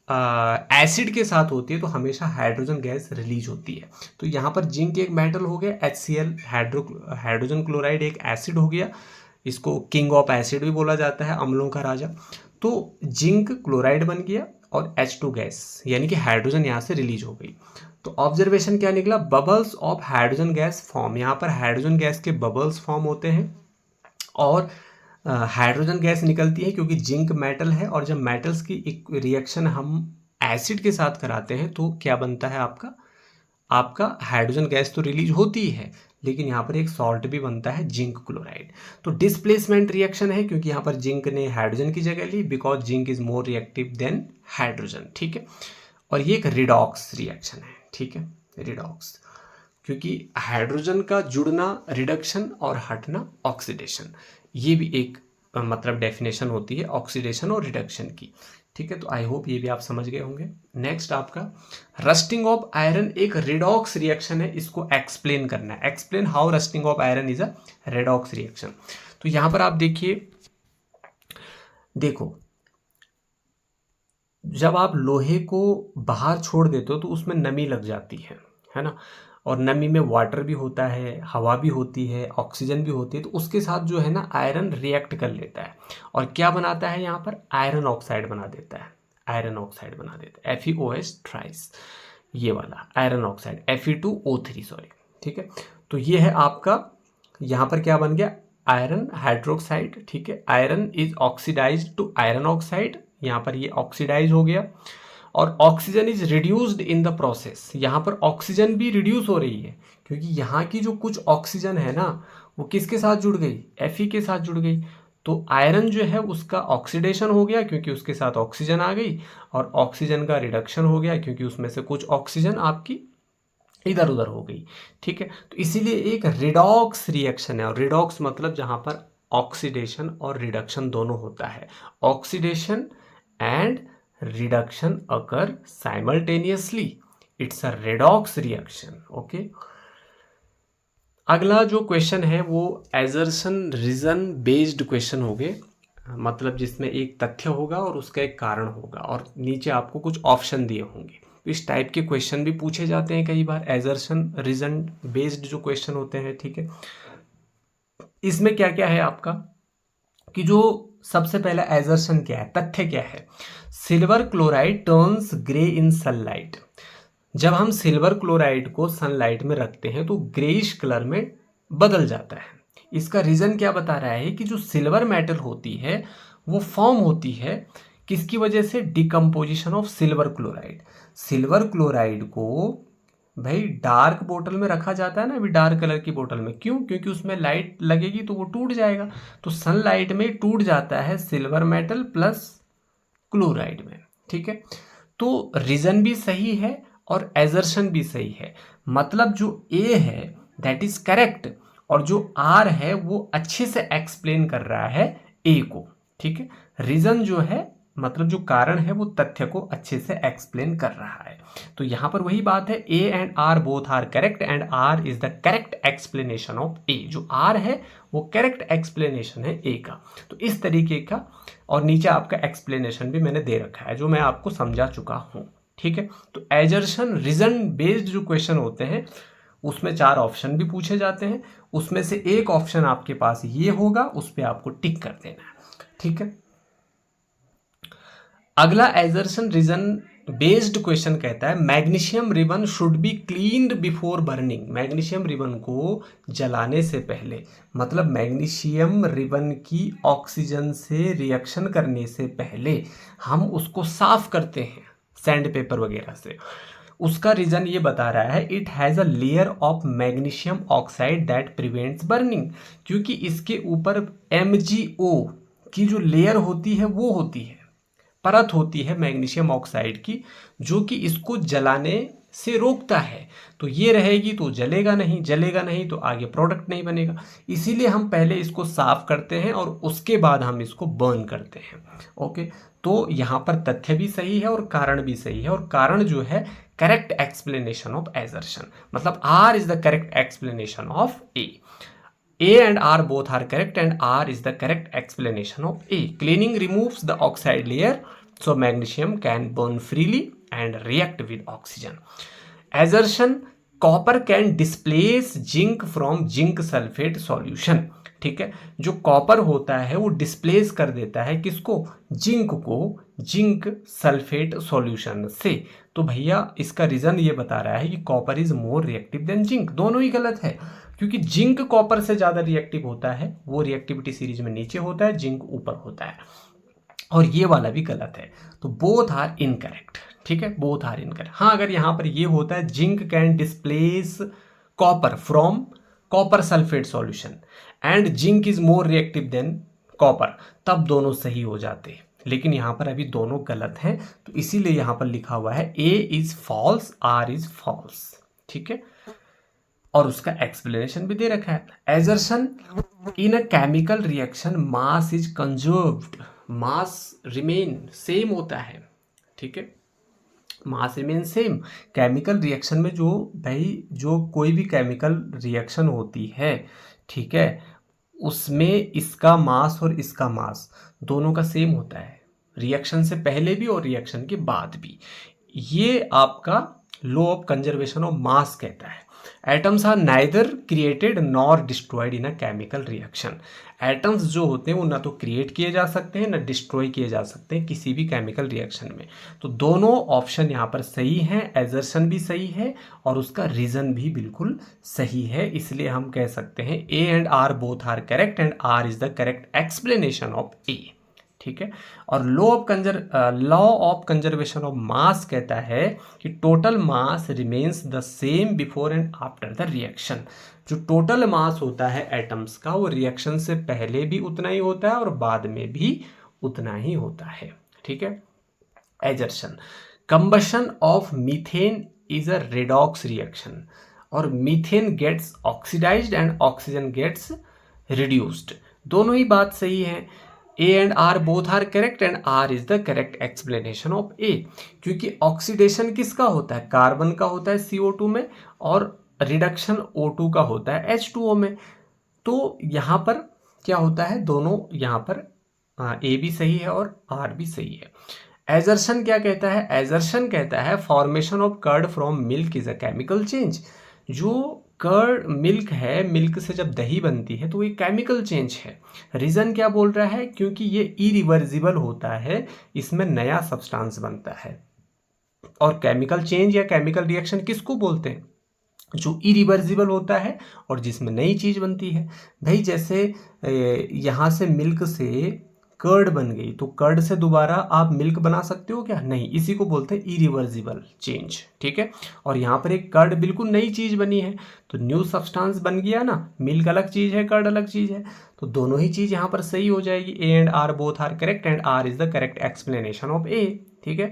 एसिड के साथ होती है तो हमेशा हाइड्रोजन गैस रिलीज होती है। तो यहाँ पर जिंक एक मेटल हो गया, HCl हाइड्रोजन क्लोराइड एक एसिड हो गया, इसको किंग ऑफ एसिड भी बोला जाता है, अम्लों का राजा। तो जिंक क्लोराइड बन गया और H2 गैस यानी कि हाइड्रोजन यहाँ से रिलीज हो गई। तो ऑब्जर्वेशन क्या निकला, bubbles of hydrogen gas form, यहाँ पर हाइड्रोजन गैस के बबल्स फॉर्म होते हैं और हाइड्रोजन गैस निकलती है, क्योंकि जिंक मेटल है और जब मेटल्स की एक रिएक्शन हम एसिड के साथ कराते हैं तो क्या बनता है आपका हाइड्रोजन गैस तो रिलीज होती है, लेकिन यहाँ पर एक सॉल्ट भी बनता है, जिंक क्लोराइड। तो डिस्प्लेसमेंट रिएक्शन है क्योंकि यहाँ पर जिंक ने हाइड्रोजन की जगह ली, because zinc is more reactive than hydrogen. ठीक है, और ये एक रिडॉक्स रिएक्शन है। ठीक है, रिडॉक्स, क्योंकि हाइड्रोजन का जुड़ना रिडक्शन और हटना ऑक्सीडेशन, ये भी एक मतलब डेफिनेशन होती है ऑक्सीडेशन और रिडक्शन की। ठीक है, तो आई होप ये भी आप समझ गए होंगे। नेक्स्ट आपका रस्टिंग ऑफ आयरन एक रिडॉक्स रिएक्शन है, इसको एक्सप्लेन करना है। Explain how rusting of iron is a redox reaction. तो यहां पर आप देखिए, देखो जब आप लोहे को बाहर छोड़ देते हो तो उसमें नमी लग जाती है ना, और नमी में वाटर भी होता है, हवा भी होती है, ऑक्सीजन भी होती है, तो उसके साथ जो है ना आयरन रिएक्ट कर लेता है और क्या बनाता है यहाँ पर, आयरन ऑक्साइड बना देता है, आयरन ऑक्साइड बना देता है, FeOH थ्राइस, ये वाला आयरन ऑक्साइड, Fe2O3 सॉरी, ठीक है। तो ये है आपका, यहाँ पर क्या बन गया, आयरन हाइड्रोक्साइड, ठीक है। Iron is oxidised to iron oxide, यहाँ पर ये ऑक्सीडाइज हो गया, और oxygen is reduced in the process, यहाँ पर ऑक्सीजन भी रिड्यूस हो रही है क्योंकि यहाँ की जो कुछ ऑक्सीजन है ना वो किसके साथ जुड़ गई, Fe के साथ जुड़ गई। तो आयरन जो है उसका ऑक्सीडेशन हो गया क्योंकि उसके साथ ऑक्सीजन आ गई, और ऑक्सीजन का रिडक्शन हो गया क्योंकि उसमें से कुछ ऑक्सीजन आपकी इधर उधर हो गई, ठीक है। तो इसीलिए एक रिडॉक्स रिएक्शन है, और रिडॉक्स मतलब जहाँ पर ऑक्सीडेशन और रिडक्शन दोनों होता है, oxidation and reduction occur simultaneously, it's a redox reaction, okay. अगला जो क्वेश्चन है वो एजर्शन रीजन बेस्ड क्वेश्चन हो गए, मतलब जिसमें एक तथ्य होगा और उसका एक कारण होगा और नीचे आपको कुछ ऑप्शन दिए होंगे। तो इस टाइप के क्वेश्चन भी पूछे जाते हैं कई बार, एजर्शन रीजन बेस्ड जो क्वेश्चन होते हैं, ठीक है। इसमें क्या क्या है आपका कि जो सबसे पहला एजर्शन क्या है, तथ्य क्या है, सिल्वर क्लोराइड टर्न्स ग्रे इन सनलाइट। जब हम सिल्वर क्लोराइड को सनलाइट में रखते हैं तो ग्रेइश कलर में बदल जाता है। इसका रीज़न क्या बता रहा है कि जो सिल्वर मेटल होती है वो फॉर्म होती है किसकी वजह से, decomposition of silver chloride. Silver chloride को भाई डार्क बोतल में रखा जाता है ना, अभी डार्क कलर की बोतल में, क्यों, क्योंकि उसमें लाइट लगेगी तो वो टूट जाएगा, तो सनलाइट में टूट जाता है सिल्वर मेटल प्लस क्लोराइड में, ठीक है। तो रीज़न भी सही है और एजर्शन भी सही है, मतलब जो ए है दैट इज करेक्ट और जो आर है वो अच्छे से एक्सप्लेन कर रहा है ए को, ठीक है। रीजन जो है मतलब जो कारण है वो तथ्य को अच्छे से एक्सप्लेन कर रहा है। तो यहां पर वही बात है, A and R both are correct and R is the correct explanation of A. जो आर है वो करेक्ट एक्सप्लेनेशन है ए का। तो इस तरीके का, और नीचे आपका एक्सप्लेनेशन भी मैंने दे रखा है जो मैं आपको समझा चुका हूं, ठीक है। तो एजर्शन रीजन बेस्ड जो क्वेश्चन होते हैं उसमें 4 ऑप्शन भी पूछे जाते हैं, उसमें से एक ऑप्शन आपके पास ये होगा, उस पर आपको टिक कर देना है, ठीक है। अगला एजर्शन रीजन बेस्ड क्वेश्चन कहता है magnesium ribbon should be cleaned before burning. Magnesium ribbon को जलाने से पहले, मतलब मैग्नीशियम रिबन की ऑक्सीजन से रिएक्शन करने से पहले हम उसको साफ करते हैं सैंड पेपर वगैरह से। उसका रीजन ये बता रहा है it has a layer of magnesium oxide that prevents burning, क्योंकि इसके ऊपर MgO की जो लेयर होती है वो होती है, परत होती है मैग्नीशियम ऑक्साइड की, जो कि इसको जलाने से रोकता है। तो ये रहेगी तो जलेगा नहीं, जलेगा नहीं तो आगे प्रोडक्ट नहीं बनेगा, इसीलिए हम पहले इसको साफ करते हैं और उसके बाद हम इसको बर्न करते हैं, ओके। तो यहाँ पर तथ्य भी सही है और कारण भी सही है, और कारण जो है करेक्ट एक्सप्लेनेशन ऑफ एजर्शन, मतलब R is the correct explanation of A. A and R both are correct and R is the correct explanation of A. Cleaning removes the oxide layer so magnesium can burn freely and react with oxygen. Assertion copper can displace zinc from zinc sulfate solution. ठीक है, जो कॉपर होता है वो डिस्प्लेस कर देता है किसको, जिंक को, जिंक सल्फेट सॉल्यूशन से। तो भैया इसका रीजन ये बता रहा है कि copper is more reactive then zinc. दोनों ही गलत है, क्योंकि जिंक कॉपर से ज़्यादा रिएक्टिव होता है, वो रिएक्टिविटी सीरीज में नीचे होता है, जिंक ऊपर होता है, और ये वाला भी गलत है। तो बोथ आर इनकरेक्ट, ठीक है, बोथ आर इनकरेक्ट। हाँ, अगर यहाँ पर ये होता है zinc can displace copper from copper sulphate solution and zinc is more reactive than copper, तब दोनों सही हो जाते, लेकिन यहाँ पर अभी दोनों गलत हैं, तो इसीलिए यहाँ पर लिखा हुआ है A is false, R is false, ठीक है। और उसका एक्सप्लेनेशन भी दे रखा है। Assertion in a chemical reaction mass is conserved, mass remain same होता है, ठीक है, mass remain same. Chemical reaction में जो भाई जो कोई भी केमिकल रिएक्शन होती है, ठीक है, उसमें इसका मास और इसका मास दोनों का सेम होता है, रिएक्शन से पहले भी और रिएक्शन के बाद भी। ये आपका law of conservation of mass कहता है। Atoms are neither created nor destroyed in a chemical reaction. Atoms जो होते हैं वो ना तो क्रिएट किए जा सकते हैं ना डिस्ट्रॉय किए जा सकते हैं किसी भी केमिकल रिएक्शन में। तो दोनों ऑप्शन यहाँ पर सही हैं, एजर्शन भी सही है और उसका रीज़न भी बिल्कुल सही है, इसलिए हम कह सकते हैं A and R both are correct and R is the correct explanation of A. ठीक है। और law of conservation of mass कहता है कि total mass remains the same before and after the reaction. जो टोटल मास होता है एटम्स का वो रिएक्शन से पहले भी उतना ही होता है और बाद में भी उतना ही होता है। ठीक है। Assertion, combustion of methane is a redox reaction और methane gets oxidised and oxygen gets reduced. दोनों ही बात सही है। A and R both are correct and R is the correct explanation of A, क्योंकि ऑक्सीडेशन किसका होता है, कार्बन का होता है CO2 में और रिडक्शन O2 का होता है H2O में। तो यहाँ पर क्या होता है, दोनों यहाँ पर ए भी सही है और आर भी सही है। एजर्शन क्या कहता है, एजर्शन कहता है formation of curd from milk is a chemical change. जो कर्ड मिल्क है, मिल्क से जब दही बनती है तो ये केमिकल चेंज है। रीज़न क्या बोल रहा है, क्योंकि ये इरिवर्सिबल होता है, इसमें नया सब्सटेंस बनता है। और केमिकल चेंज या केमिकल रिएक्शन किसको बोलते हैं, जो इरिवर्सिबल होता है और जिसमें नई चीज़ बनती है। भाई जैसे यहाँ से मिल्क से कर्ड बन गई तो कर्ड से दोबारा आप मिल्क बना सकते हो क्या, नहीं, इसी को बोलते हैं इरिवर्सिबल चेंज। ठीक है। और यहाँ पर एक कर्ड बिल्कुल नई चीज़ बनी है तो न्यू सब्सटेंस बन गया ना, मिल्क अलग चीज़ है कर्ड अलग चीज़ है, तो दोनों ही चीज़ यहाँ पर सही हो जाएगी। A and R both are correct and R is the correct explanation of A. ठीक है।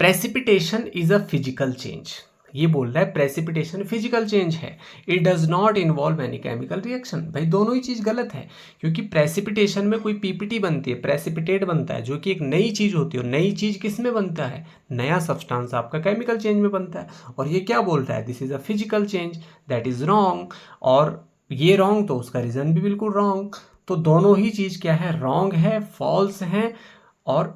Precipitation is a physical change, ये बोल रहा है प्रेसिपिटेशन फिजिकल चेंज है, it does not involve any chemical reaction. भाई दोनों ही चीज़ गलत है, क्योंकि प्रेसिपिटेशन में कोई पीपीटी बनती है, प्रेसिपिटेट बनता है जो कि एक नई चीज़ होती है, और नई चीज़ किस में बनता है, नया सब्सटेंस आपका केमिकल चेंज में बनता है। और ये क्या बोल रहा है, this is a physical change, that is wrong. और ये रॉन्ग तो उसका रीज़न भी बिल्कुल रॉन्ग। तो दोनों ही चीज़ क्या है, रॉन्ग है, फॉल्स है, और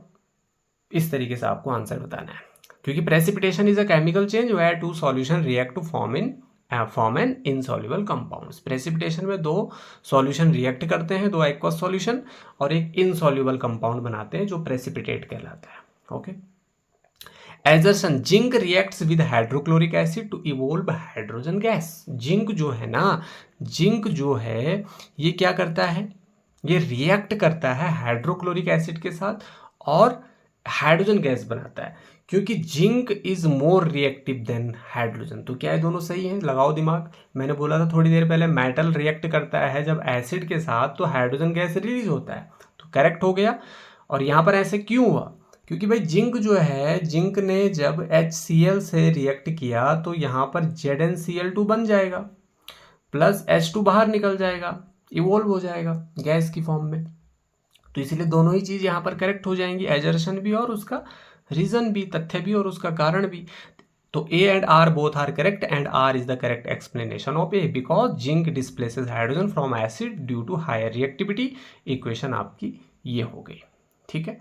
इस तरीके से आपको आंसर बताना है। क्योंकि precipitation is a chemical change where two solution react to form an insoluble compounds. Precipitation में दो सॉल्यूशन रिएक्ट करते हैं, दो एक्वस सॉल्यूशन, और एक इनसॉल्युबल कंपाउंड बनाते हैं जो प्रेसिपिटेट कहलाता है। Okay. Assertion, zinc reacts with hydrochloric acid to evolve hydrogen gas. Zinc जो है ना, जिंक जो है ये क्या करता है, ये रिएक्ट करता है हाइड्रोक्लोरिक एसिड के साथ और हाइड्रोजन गैस बनाता है, क्योंकि zinc is more reactive than hydrogen. तो क्या है, दोनों सही हैं, लगाओ दिमाग। मैंने बोला था थोड़ी देर पहले, मेटल रिएक्ट करता है जब एसिड के साथ तो हाइड्रोजन गैस रिलीज होता है, तो करेक्ट हो गया। और यहाँ पर ऐसे क्यों हुआ, क्योंकि भाई जिंक जो है, जिंक ने जब HCl से रिएक्ट किया तो यहाँ पर ZnCl2 बन जाएगा, प्लस H2 बाहर निकल जाएगा, इवोल्व हो जाएगा गैस की फॉर्म में। तो इसलिए दोनों ही चीज़ यहाँ पर करेक्ट हो जाएंगी, एजर्शन भी और उसका रीज़न भी, तथ्य भी और उसका कारण भी। तो A and R both are correct and R is the correct explanation of A, because zinc displaces hydrogen from acid due to higher reactivity. Equation आपकी ये हो गई। ठीक है।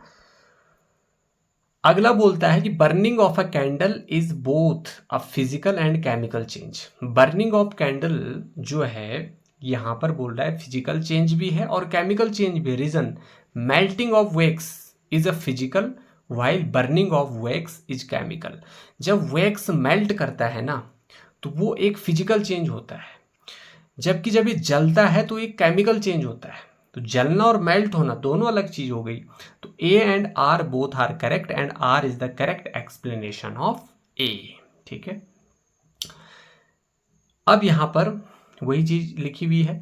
अगला बोलता है कि burning of a candle is both a physical and chemical change. Burning of candle जो है यहाँ पर बोल रहा है फिजिकल चेंज भी है और केमिकल चेंज भी। Reason, melting of wax is a physical while burning of wax is chemical. जब वैक्स मेल्ट करता है ना तो वो एक फिजिकल चेंज होता है, जबकि जब ये जलता है तो एक केमिकल चेंज होता है। तो जलना और मेल्ट होना दोनों अलग चीज हो गई। तो A and R both are correct and R is the correct explanation of A. ठीक है। अब यहां पर वही चीज लिखी हुई है,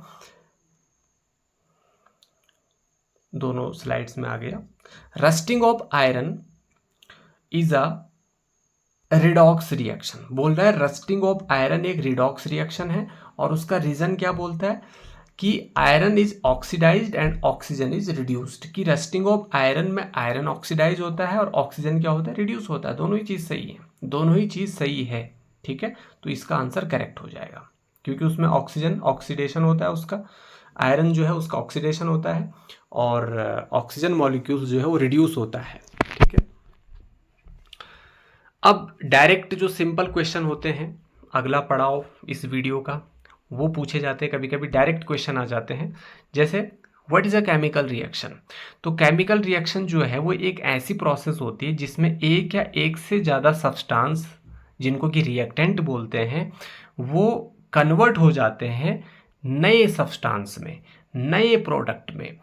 दोनों स्लाइड्स में आ गया। Rusting of iron is a redox reaction. बोल रहा है रस्टिंग ऑफ आयरन एक रिडॉक्स रिएक्शन है, और उसका रीजन क्या बोलता है कि iron is oxidized and oxygen is reduced. कि रस्टिंग ऑफ आयरन में आयरन ऑक्सीडाइज होता है और ऑक्सीजन क्या होता है, रिड्यूस होता है। दोनों ही चीज़ सही है, दोनों ही चीज़ सही है। ठीक है। तो इसका आंसर करेक्ट हो जाएगा, क्योंकि उसमें ऑक्सीजन ऑक्सीडेशन होता है, उसका आयरन जो है उसका ऑक्सीडेशन होता है, और ऑक्सीजन मॉलिक्यूल्स जो है वो रिड्यूस होता है। ठीक है। अब डायरेक्ट जो सिंपल क्वेश्चन होते हैं अगला पड़ाव इस वीडियो का वो पूछे जाते हैं, कभी कभी डायरेक्ट क्वेश्चन आ जाते हैं, जैसे what is a chemical reaction. तो केमिकल रिएक्शन जो है वो एक ऐसी प्रोसेस होती है जिसमें एक या एक से ज़्यादा सब्सटेंस, जिनको कि रिएक्टेंट बोलते हैं, वो कन्वर्ट हो जाते हैं नए सब्सटेंस में, नए प्रोडक्ट में,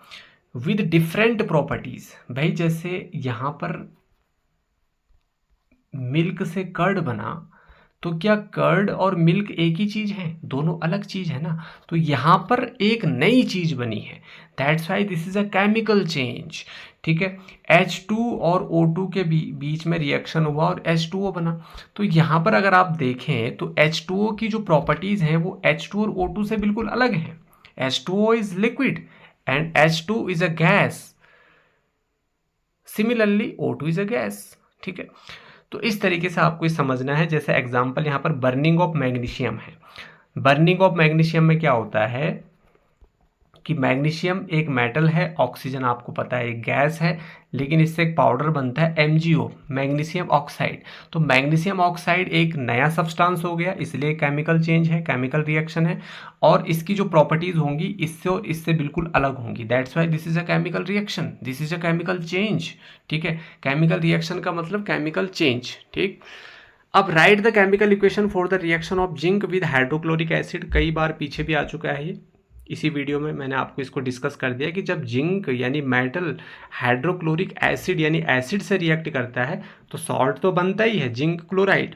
विद डिफरेंट प्रॉपर्टीज। भाई जैसे यहाँ पर मिल्क से कर्ड बना, तो क्या कर्ड और मिल्क एक ही चीज है? दोनों अलग चीज है ना। तो यहाँ पर एक नई चीज बनी है, that's why this is a chemical change. ठीक है, H2 और O2 के बीच में रिएक्शन हुआ और H2O बना। तो यहाँ पर अगर आप देखें तो H2O की जो प्रॉपर्टीज हैं वो H2 और O2 से बिल्कुल अलग हैं। H2O is liquid and H2 is a gas, similarly O2 is a gas. ठीक है, तो इस तरीके से आपको समझना है। जैसे एग्जांपल यहाँ पर बर्निंग ऑफ मैग्नीशियम है। बर्निंग ऑफ मैग्नीशियम में क्या होता है कि मैग्नीशियम एक मेटल है, ऑक्सीजन आपको पता है एक गैस है, लेकिन इससे एक पाउडर बनता है MgO, मैग्नीशियम ऑक्साइड। तो मैग्नीशियम ऑक्साइड एक नया सब्सटेंस हो गया, इसलिए केमिकल चेंज है, केमिकल रिएक्शन है, और इसकी जो प्रॉपर्टीज होंगी इससे और इससे बिल्कुल अलग होंगी। That's why this is a chemical reaction, this is a chemical change. ठीक है, केमिकल रिएक्शन का मतलब केमिकल चेंज। ठीक, अब right the chemical equation for the reaction of zinc with hydrochloric acid. कई बार पीछे भी आ चुका है ये, इसी वीडियो में मैंने आपको इसको डिस्कस कर दिया कि जब जिंक यानी मेटल हाइड्रोक्लोरिक एसिड यानी एसिड से रिएक्ट करता है तो सॉल्ट तो बनता ही है, जिंक क्लोराइड,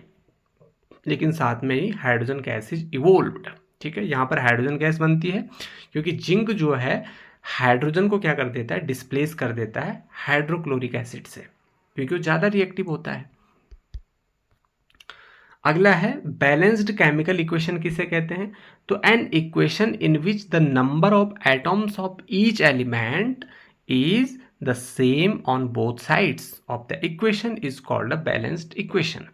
लेकिन साथ में ही हाइड्रोजन गैस इज इवोल्व्ड। ठीक है, यहाँ पर हाइड्रोजन गैस बनती है क्योंकि जिंक जो है हाइड्रोजन को क्या कर देता है, डिस्प्लेस कर देता है हाइड्रोक्लोरिक एसिड से, क्योंकि वो ज़्यादा रिएक्टिव होता है। अगला है बैलेंस्ड केमिकल इक्वेशन किसे कहते हैं? तो an equation in which the number of atoms of each element is the same on both sides of the equation is called a balanced equation.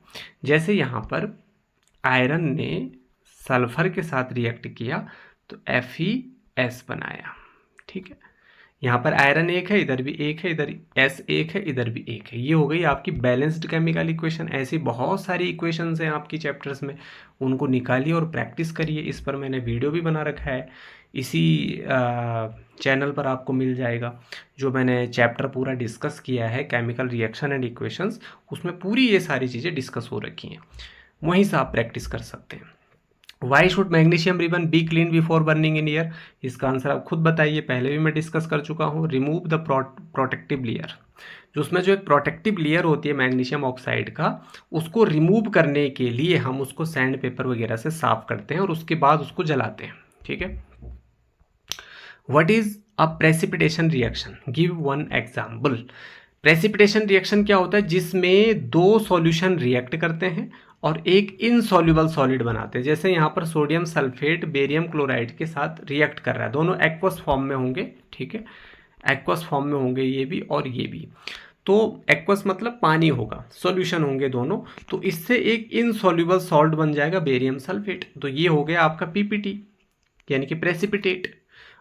जैसे यहाँ पर आयरन ने सल्फर के साथ रिएक्ट किया तो FeS बनाया। ठीक है, यहाँ पर आयरन एक है, इधर भी एक है, इधर S एक है, इधर भी एक है। ये हो गई आपकी बैलेंस्ड केमिकल इक्वेशन। ऐसी बहुत सारी इक्वेशंस हैं आपकी चैप्टर्स में, उनको निकालिए और प्रैक्टिस करिए। इस पर मैंने वीडियो भी बना रखा है, इसी चैनल पर आपको मिल जाएगा। जो मैंने चैप्टर पूरा डिस्कस किया है केमिकल रिएक्शन एंड इक्वेशंस, उसमें पूरी ये सारी चीज़ें डिस्कस हो रखी हैं, वहीं से आप प्रैक्टिस कर सकते हैं। Why should magnesium ribbon be clean before burning in air? इसका आंसर आप खुद बताइए, पहले भी मैं डिस्कस कर चुका हूँ। Remove the protective layer. जो उसमें जो एक प्रोटेक्टिव लेयर होती है मैग्नीशियम ऑक्साइड का, उसको रिमूव करने के लिए हम उसको सैंड पेपर वगैरह से साफ करते हैं और उसके बाद उसको जलाते हैं। ठीक है, what is a precipitation reaction? Give one example. Precipitation reaction क्या होता है? जिसमें दो सॉल्यूशन रिएक्ट करते हैं और एक इनसॉल्युबल सॉलिड बनाते हैं। जैसे यहाँ पर सोडियम सल्फेट बेरियम क्लोराइड के साथ रिएक्ट कर रहा है, दोनों एक्वस फॉर्म में होंगे। ठीक है, एक्वस फॉर्म में होंगे ये भी और ये भी। तो एक्वस मतलब पानी होगा, सॉल्यूशन होंगे दोनों, तो इससे एक इनसॉल्युबल सॉल्ट बन जाएगा बेरियम सल्फेट। तो ये हो गया आपका PPT यानी कि प्रेसिपिटेट,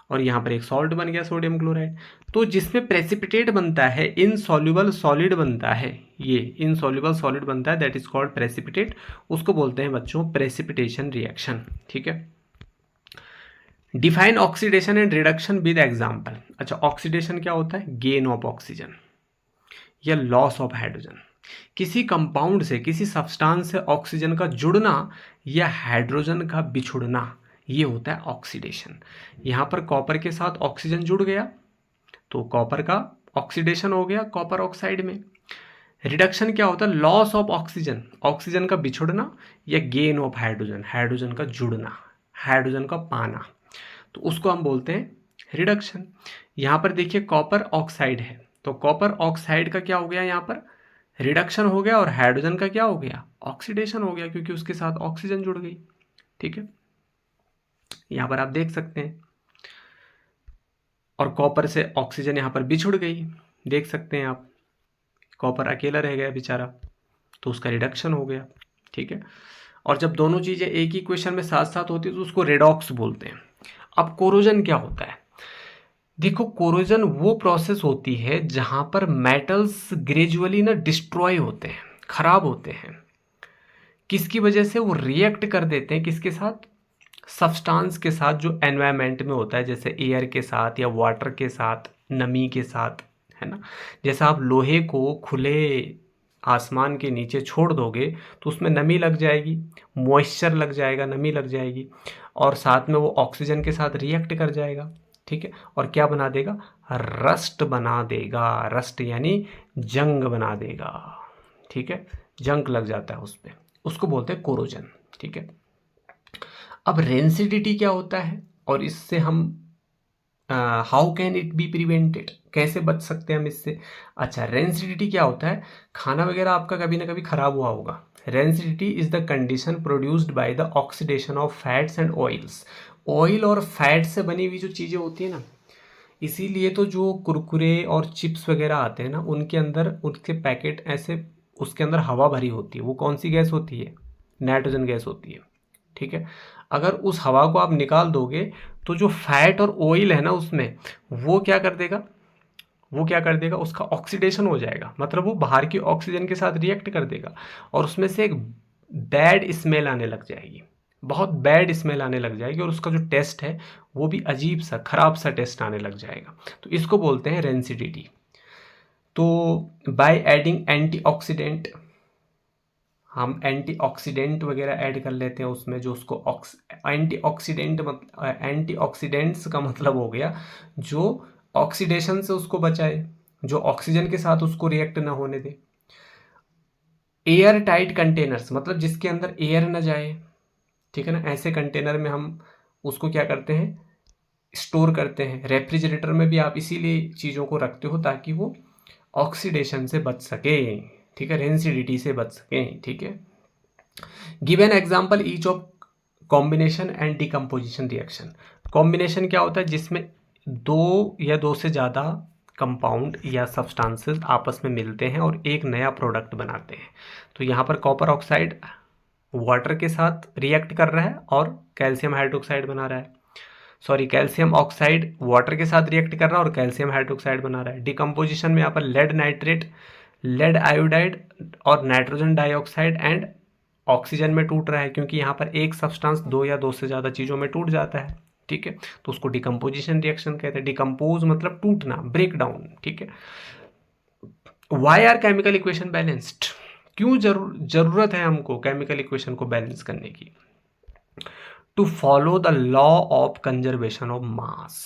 और यहाँ पर एक सॉल्ट बन गया सोडियम क्लोराइड। तो जिसमें प्रेसिपिटेट बनता है, इनसॉल्युबल सॉलिड बनता है, ये इनसॉल्युबल सॉलिड बनता है, दैट इज कॉल्ड प्रेसिपिटेट। उसको बोलते हैं बच्चों प्रेसिपिटेशन रिएक्शन। ठीक है, define oxidation and reduction with example. अच्छा, ऑक्सीडेशन क्या होता है? गेन ऑफ ऑक्सीजन या लॉस ऑफ हाइड्रोजन। किसी कंपाउंड से, किसी सब्सटेंस से ऑक्सीजन का जुड़ना या हाइड्रोजन का बिछुड़ना, ये होता है ऑक्सीडेशन। यहाँ पर कॉपर के साथ ऑक्सीजन जुड़ गया तो कॉपर का ऑक्सीडेशन हो गया कॉपर ऑक्साइड में। रिडक्शन क्या होता है? लॉस ऑफ ऑक्सीजन, ऑक्सीजन का बिछुड़ना, या गेन ऑफ हाइड्रोजन, हाइड्रोजन का जुड़ना, हाइड्रोजन का पाना, तो उसको हम बोलते हैं रिडक्शन। यहाँ पर देखिए कॉपर ऑक्साइड है, तो कॉपर ऑक्साइड का क्या हो गया? यहाँ पर रिडक्शन हो गया, और हाइड्रोजन का क्या हो गया? ऑक्सीडेशन हो गया, क्योंकि उसके साथ ऑक्सीजन जुड़ गई। ठीक है, यहाँ पर आप देख सकते हैं, और कॉपर से ऑक्सीजन यहाँ पर बिछुड़ गई, देख सकते हैं आप, कॉपर अकेला रह गया बेचारा, तो उसका रिडक्शन हो गया। ठीक है, और जब दोनों चीज़ें एक ही इक्वेशन में साथ साथ होती है तो उसको रेडॉक्स बोलते हैं। अब कोरोजन क्या होता है? देखो, कोरोजन वो प्रोसेस होती है जहां पर मेटल्स ग्रेजुअली ना डिस्ट्रॉय होते हैं, खराब होते हैं। किसकी वजह से वो रिएक्ट कर देते हैं, किसके साथ, सब्सटेंस के साथ जो एनवायरनमेंट में होता है, जैसे एयर के साथ या वाटर के साथ, नमी के साथ, है ना। जैसे आप लोहे को खुले आसमान के नीचे छोड़ दोगे तो उसमें नमी लग जाएगी, मॉइस्चर लग जाएगा, नमी लग जाएगी, और साथ में वो ऑक्सीजन के साथ रिएक्ट कर जाएगा, ठीक है, और क्या बना देगा, रस्ट बना देगा। रस्ट यानी जंग बना देगा, ठीक है, जंग लग जाता है उस पर, उसको बोलते हैं कोरोजन, ठीक है। अब रेंसिडिटी क्या होता है और इससे हम how can it be prevented, कैसे बच सकते हैं हम इससे। अच्छा, रेंसिडिटी क्या होता है, खाना वगैरह आपका कभी ना कभी खराब हुआ होगा। Rancidity is the condition produced by the oxidation of fats and oils. Oil और फैट से बनी हुई जो चीज़ें होती है ना, इसीलिए तो जो कुरकुरे और चिप्स वगैरह आते हैं ना, उनके अंदर उनके पैकेट ऐसे, उसके अंदर हवा भरी होती है। वो कौन सी गैस होती है, नाइट्रोजन गैस होती है, ठीक है। अगर उस हवा को आप निकाल दोगे तो जो फैट और ऑयल है ना उसमें, वो क्या कर देगा, वो क्या कर देगा, उसका ऑक्सीडेशन हो जाएगा, मतलब वो बाहर की ऑक्सीजन के साथ रिएक्ट कर देगा और उसमें से एक बैड स्मेल आने लग जाएगी, बहुत बैड स्मेल आने लग जाएगी, और उसका जो टेस्ट है वो भी अजीब सा, खराब सा टेस्ट आने लग जाएगा। तो इसको बोलते हैं रेंसिडिटी। तो बाय एडिंग एंटीऑक्सीडेंट, हम एंटीऑक्सीडेंट वगैरह ऐड कर लेते हैं उसमें, जो उसको एंटीऑक्सीडेंट एंटीऑक्सीडेंट्स का मतलब हो गया जो ऑक्सीडेशन से उसको बचाए, जो ऑक्सीजन के साथ उसको रिएक्ट ना होने दे। एयर टाइट कंटेनर्स, मतलब जिसके अंदर एयर ना जाए, ठीक है ना, ऐसे कंटेनर में हम उसको क्या करते हैं, स्टोर करते हैं। रेफ्रिजरेटर में भी आप इसीलिए चीज़ों को रखते हो ताकि वो ऑक्सीडेशन से बच सके, ठीक है, रेंसिडिटी से बच सके, ठीक है। Give an example each of combination and decomposition reaction. Combination क्या होता है, जिसमें दो या दो से ज़्यादा कंपाउंड या सब्सटेंसेस आपस में मिलते हैं और एक नया प्रोडक्ट बनाते हैं। तो यहाँ पर कॉपर ऑक्साइड वाटर के साथ रिएक्ट कर रहा है और कैल्शियम हाइड्रोक्साइड बना रहा है, सॉरी, कैल्शियम ऑक्साइड वाटर के साथ रिएक्ट कर रहा है और कैल्शियम हाइड्रोक्साइड बना रहा है। डिकम्पोजिशन में यहाँ पर लेड नाइट्रेट, लेड आयोडाइड और नाइट्रोजन डाइऑक्साइड एंड ऑक्सीजन में टूट रहा है, क्योंकि यहाँ पर एक सब्सटेंस दो या दो से ज़्यादा चीज़ों में टूट जाता है, ठीक है, तो उसको डिकम्पोजिशन रिएक्शन कहते हैं। डिकम्पोज मतलब टूटना, ब्रेक डाउन, ठीक है। Why are chemical equation balanced, क्यों जरूरत है हमको केमिकल इक्वेशन को बैलेंस करने की। To follow the law of conservation of mass.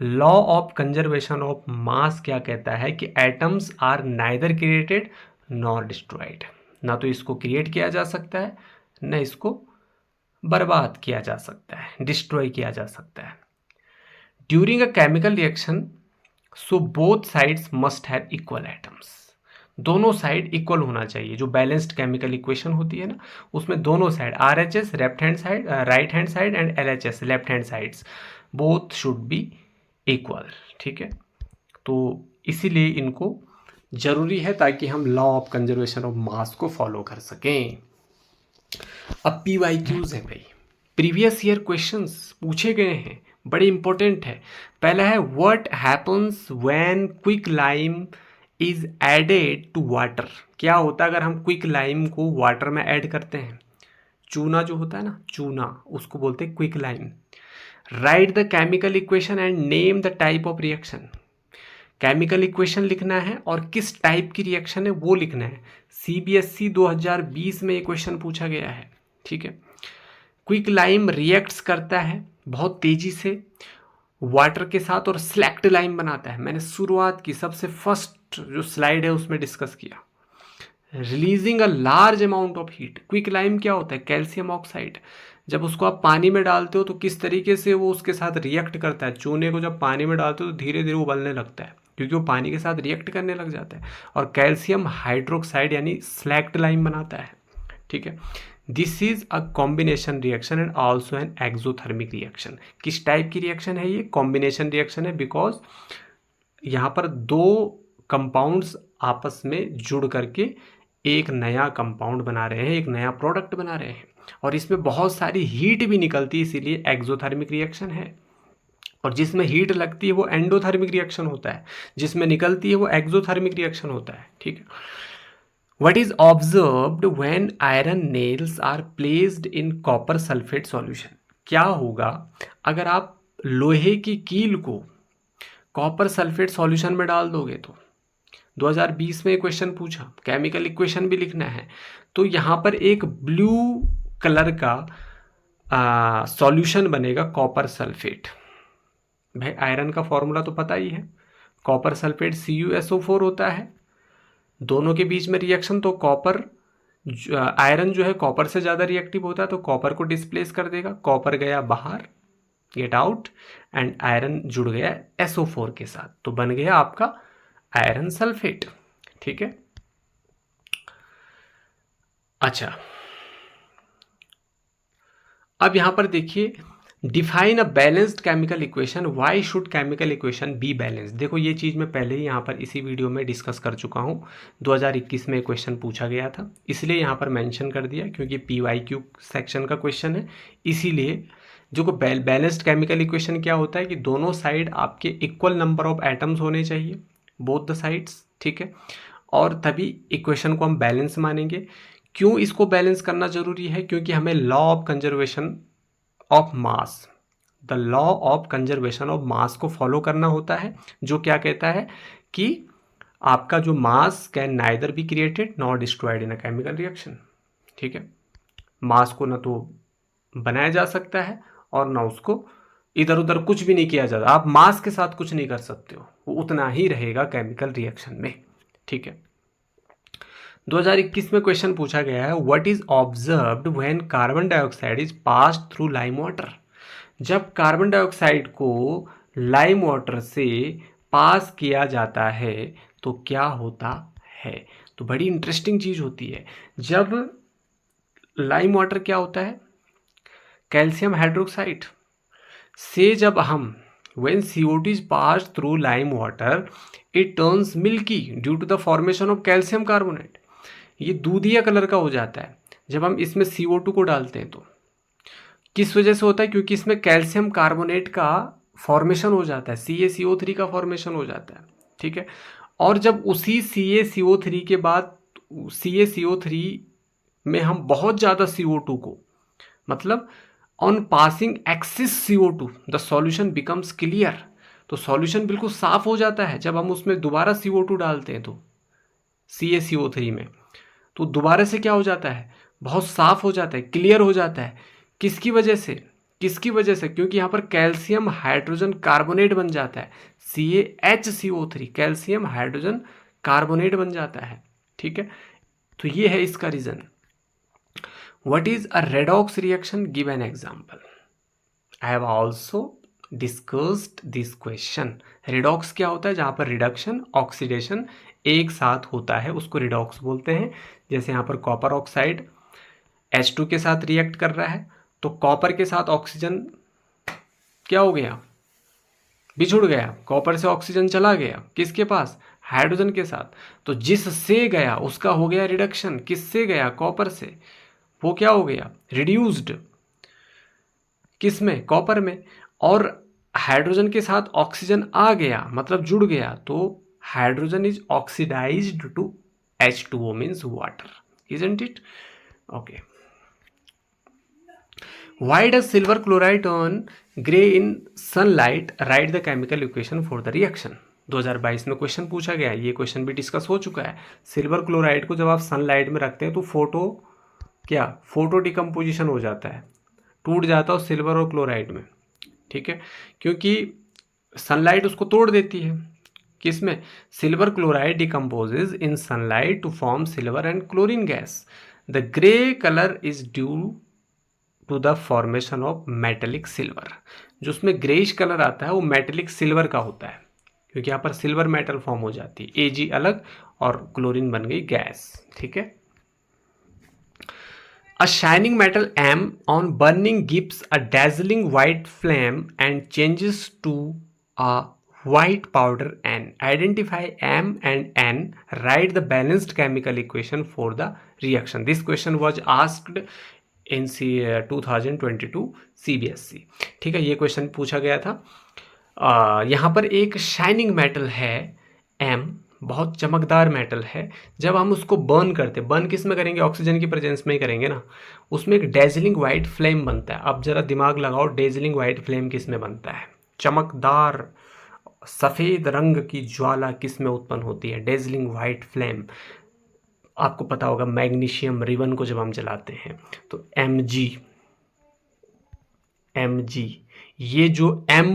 Law of conservation of mass क्या कहता है कि atoms are neither created nor destroyed, ना तो इसको क्रिएट किया जा सकता है ना इसको बर्बाद किया जा सकता है, डिस्ट्रॉय किया जा सकता है। During a chemical reaction so both sides must have equal atoms, दोनों साइड इक्वल होना चाहिए। जो बैलेंस्ड केमिकल इक्वेशन होती है ना, उसमें दोनों side, RHS left hand side, right hand side and LHS left hand sides, both should be equal, ठीक है। तो इसीलिए इनको जरूरी है ताकि हम लॉ ऑफ कंजर्वेशन ऑफ मास को फॉलो कर सकें। अब PYQs है भाई, प्रीवियस ईयर क्वेश्चंस पूछे गए हैं, बड़े इंपॉर्टेंट है। पहला है what happens when quick lime is added to water. क्या होता है अगर हम क्विक लाइम को वाटर में ऐड करते हैं। चूना जो होता है ना, चूना, उसको बोलते हैं quick lime. Right the chemical equation and name the type of reaction. Chemical equation लिखना है और किस टाइप की रिएक्शन है वो लिखना है। CBSE 2020 में ये क्वेश्चन पूछा गया है, ठीक है। क्विक लाइम रिएक्ट्स करता है बहुत तेजी से वाटर के साथ और स्लैक्ट लाइम बनाता है। मैंने शुरुआत की सबसे फर्स्ट जो स्लाइड है उसमें डिस्कस किया। Releasing a large amount of heat. Quick lime क्या होता है, कैल्शियम ऑक्साइड, जब उसको आप पानी में डालते हो तो किस तरीके से वो उसके साथ रिएक्ट करता है। चूने को जब पानी में डालते हो तो धीरे धीरे उबलने लगता है क्योंकि वो पानी के साथ रिएक्ट करने लग जाता है, और कैल्शियम हाइड्रोक्साइड यानी स्लैक्ट लाइम बनाता है, ठीक है। This is a combination reaction and also an exothermic reaction. किस टाइप की रिएक्शन है ये, कॉम्बिनेशन रिएक्शन है, बिकॉज यहाँ पर दो कंपाउंड्स आपस में जुड़ करके एक नया कंपाउंड बना रहे हैं, एक नया प्रोडक्ट बना रहे हैं, और इसमें बहुत सारी हीट भी निकलती है, इसीलिए एक्सोथर्मिक रिएक्शन है। और जिसमें हीट लगती है वो एंडोथर्मिक रिएक्शन होता है, जिसमें निकलती है वो एक्सोथर्मिक रिएक्शन होता है, ठीक है। What is observed when iron nails are placed in copper sulfate solution? क्या होगा अगर आप लोहे की कील को कॉपर सल्फेट सॉल्यूशन में डाल दोगे? तो 2020 में क्वेश्चन पूछा, केमिकल इक्वेशन भी लिखना है, तो यहाँ पर एक ब्लू कलर का सॉल्यूशन बनेगा कॉपर सल्फेट। भाई आयरन का फॉर्मूला तो पता ही है, कॉपर सल्फेट CuSO4 होता है। दोनों के बीच में रिएक्शन, तो कॉपर आयरन जो है कॉपर से ज़्यादा रिएक्टिव होता है, तो कॉपर को डिस्प्लेस कर देगा, कॉपर गया बाहर, गेट आउट, एंड आयरन जुड़ गया SO4 के साथ, तो बन गया आपका आयरन सल्फेट। ठीक है, अच्छा अब यहां पर देखिए, define a balanced chemical equation, why should chemical equation be balanced. देखो ये चीज़ मैं पहले ही यहाँ पर इसी वीडियो में डिस्कस कर चुका हूँ, 2021 में क्वेश्चन पूछा गया था, इसलिए यहाँ पर मेंशन कर दिया क्योंकि PYQ सेक्शन का क्वेश्चन है। इसीलिए जो को बैलेंस्ड केमिकल इक्वेशन क्या होता है कि दोनों साइड आपके इक्वल नंबर ऑफ एटम्स होने चाहिए, बोथ द साइड्स, ठीक है, और तभी इक्वेशन को हम बैलेंस मानेंगे। क्यों इसको बैलेंस करना जरूरी है? क्योंकि हमें law of conservation of mass, the law of conservation of मास को फॉलो करना होता है, जो क्या कहता है कि आपका जो मास can neither be created nor destroyed in a chemical reaction. ठीक है, मास को ना तो बनाया जा सकता है और ना उसको इधर उधर कुछ भी नहीं किया जाता। आप मास के साथ कुछ नहीं कर सकते हो, वो उतना ही रहेगा केमिकल रिएक्शन में। ठीक है, 2021 में क्वेश्चन पूछा गया है, what is observed when carbon dioxide is passed through lime water. जब कार्बन डाइऑक्साइड को लाइम वाटर से पास किया जाता है तो क्या होता है? तो बड़ी इंटरेस्टिंग चीज होती है। जब लाइम वाटर क्या होता है? कैल्शियम हाइड्रोक्साइड से जब हम when CO2 is passed through lime water it turns milky due to the formation of calcium carbonate। ये दूधिया कलर का हो जाता है जब हम इसमें CO2 को डालते हैं। तो किस वजह से होता है? क्योंकि इसमें कैल्शियम कार्बोनेट का फॉर्मेशन हो जाता है, CaCO3 का फॉर्मेशन हो जाता है। ठीक है, और जब उसी CaCO3 के बाद CaCO3 में हम बहुत ज़्यादा CO2 को, मतलब on passing axis CO2 the solution becomes clear. तो सॉल्यूशन बिल्कुल साफ हो जाता है जब हम उसमें दोबारा CO2 डालते हैं, तो CaCO3 में, तो दोबारा से क्या हो जाता है? बहुत साफ हो जाता है, क्लियर हो जाता है। किसकी वजह से? किसकी वजह से? क्योंकि यहाँ पर कैल्शियम हाइड्रोजन कार्बोनेट बन जाता है, CaHCO3 कैल्शियम हाइड्रोजन कार्बोनेट बन जाता है। ठीक है, तो ये है इसका reason. What is a redox reaction? Give an example. I have also discussed this question. Redox क्या होता है? जहाँ पर रिडक्शन ऑक्सीडेशन एक साथ होता है उसको रिडॉक्स बोलते हैं। जैसे यहाँ पर कॉपर ऑक्साइड H2 के साथ रिएक्ट कर रहा है, तो कॉपर के साथ ऑक्सीजन क्या हो गया? बिछुड़ गया, कॉपर से ऑक्सीजन चला गया किसके पास? हाइड्रोजन के साथ। तो जिससे गया उसका हो गया रिडक्शन। किससे गया? कॉपर से। वो क्या हो गया? रिड्यूस्ड। किस में? कॉपर में। और हाइड्रोजन के साथ ऑक्सीजन आ गया, मतलब जुड़ गया, तो hydrogen is oxidised to H2O means water, isn't it? Okay. Why does silver chloride turn gray in sunlight? Write the chemical equation for the reaction। 2022 में क्वेश्चन पूछा गया है, ये क्वेश्चन भी डिस्कस हो चुका है। सिल्वर क्लोराइड को जब आप सनलाइट में रखते हैं तो फोटो डिकम्पोजिशन हो जाता है, टूट जाता है सिल्वर और क्लोराइड में। ठीक है, क्योंकि सनलाइट उसको तोड़ देती है। किस में? Silver chloride decomposes in sunlight to form silver and chlorine gas. The grey colour is due to the formation of metallic silver. जो उसमें ग्रेइश कलर आता है वो मेटेलिक सिल्वर का होता है, क्योंकि यहाँ पर सिल्वर मेटल फॉर्म हो जाती है, Ag अलग और क्लोरीन बन गई गैस। ठीक है, A shining metal M on burning gives a dazzling white flame and changes to a white powder N. Identify M and N. Write the balanced chemical equation for the reaction. This question was asked in 2022 CBSE। ठीक है, ये क्वेश्चन पूछा गया था। यहाँ पर एक शाइनिंग मेटल है M, बहुत चमकदार मेटल है। जब हम उसको बर्न करते, बर्न किस में करेंगे, ऑक्सीजन की प्रेजेंस में ही करेंगे ना, उसमें एक डेजलिंग वाइट फ्लेम बनता है। अब जरा दिमाग लगाओ, डेजलिंग वाइट फ्लेम किस में बनता है, चमकदार सफ़ेद रंग की ज्वाला किस में उत्पन्न होती है, डेजलिंग वाइट फ्लेम। आपको पता होगा मैग्नीशियम रिबन को जब हम जलाते हैं तो Mg, ये जो M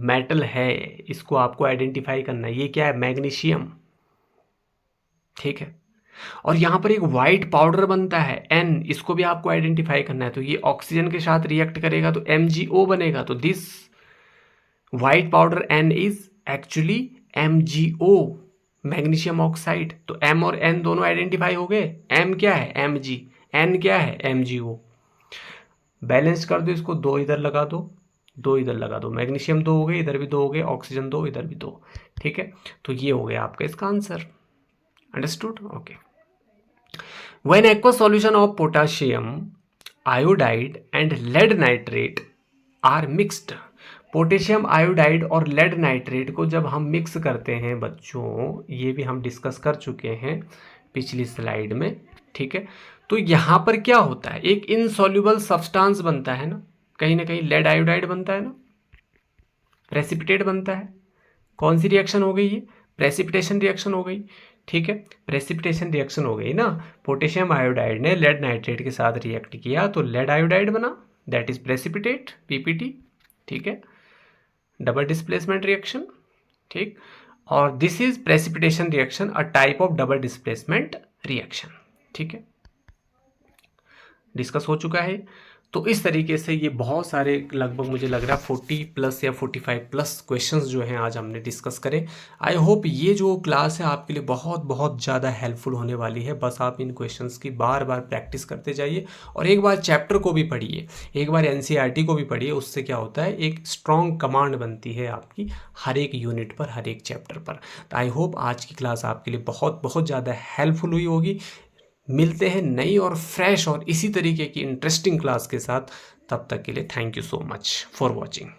मेटल है इसको आपको आइडेंटिफाई करना है, ये क्या है, मैग्नीशियम, ठीक है। और यहाँ पर एक वाइट पाउडर बनता है N, इसको भी आपको आइडेंटिफाई करना है। तो ये ऑक्सीजन के साथ रिएक्ट करेगा तो MgO बनेगा। तो this white powder N is actually MgO, magnesium oxide. तो M और N दोनों आइडेंटिफाई हो गए। M क्या है, Mg, N क्या है, MgO। बैलेंस कर दो इसको, 2 इधर लगा दो, 2 इधर लगा दो, मैग्नीशियम 2 हो गए, इधर भी 2 हो गए, ऑक्सीजन 2, इधर भी 2, ठीक है। तो ये हो गया आपका इसका answer. Understood, okay. When aqua solution of potassium iodide and lead nitrate are mixed, potassium iodide और लेड नाइट्रेट को जब हम मिक्स करते हैं बच्चों, ये भी हम डिस्कस कर चुके हैं पिछली स्लाइड में, ठीक है। तो यहाँ पर क्या होता है, एक इनसॉल्युबल सब्सटेंस बनता है ना कहीं लेड आयोडाइड बनता है ना, प्रेसिपिटेट बनता है। कौन सी रिएक्शन हो गई ये, प्रेसिपिटेशन रिएक्शन हो गई, ठीक है। प्रेसिपिटेशन रिएक्शन हो गई ना, पोटेशियम आयोडाइड ने लेड नाइट्रेट के साथ रिएक्ट किया तो लेड आयोडाइड बना, दैट इज प्रेसिपिटेट, पीपीटी, ठीक है, डबल डिस्प्लेसमेंट रिएक्शन, ठीक। और this is precipitation reaction, a type of double displacement reaction, ठीक है, डिस्कस हो चुका है। तो इस तरीके से ये बहुत सारे, लगभग मुझे लग रहा है 40 प्लस या 45 प्लस क्वेश्चंस जो हैं आज हमने डिस्कस करे। आई होप ये जो क्लास है आपके लिए बहुत बहुत ज़्यादा हेल्पफुल होने वाली है। बस आप इन क्वेश्चंस की बार बार प्रैक्टिस करते जाइए और एक बार चैप्टर को भी पढ़िए, एक बार NCERT को भी पढ़िए। उससे क्या होता है, एक स्ट्रॉन्ग कमांड बनती है आपकी हर एक यूनिट पर, हर एक चैप्टर पर। तो आई होप आज की क्लास आपके लिए बहुत बहुत ज़्यादा हेल्पफुल हुई होगी। मिलते हैं नई और फ्रेश और इसी तरीके की इंटरेस्टिंग क्लास के साथ, तब तक के लिए thank you so much for watching.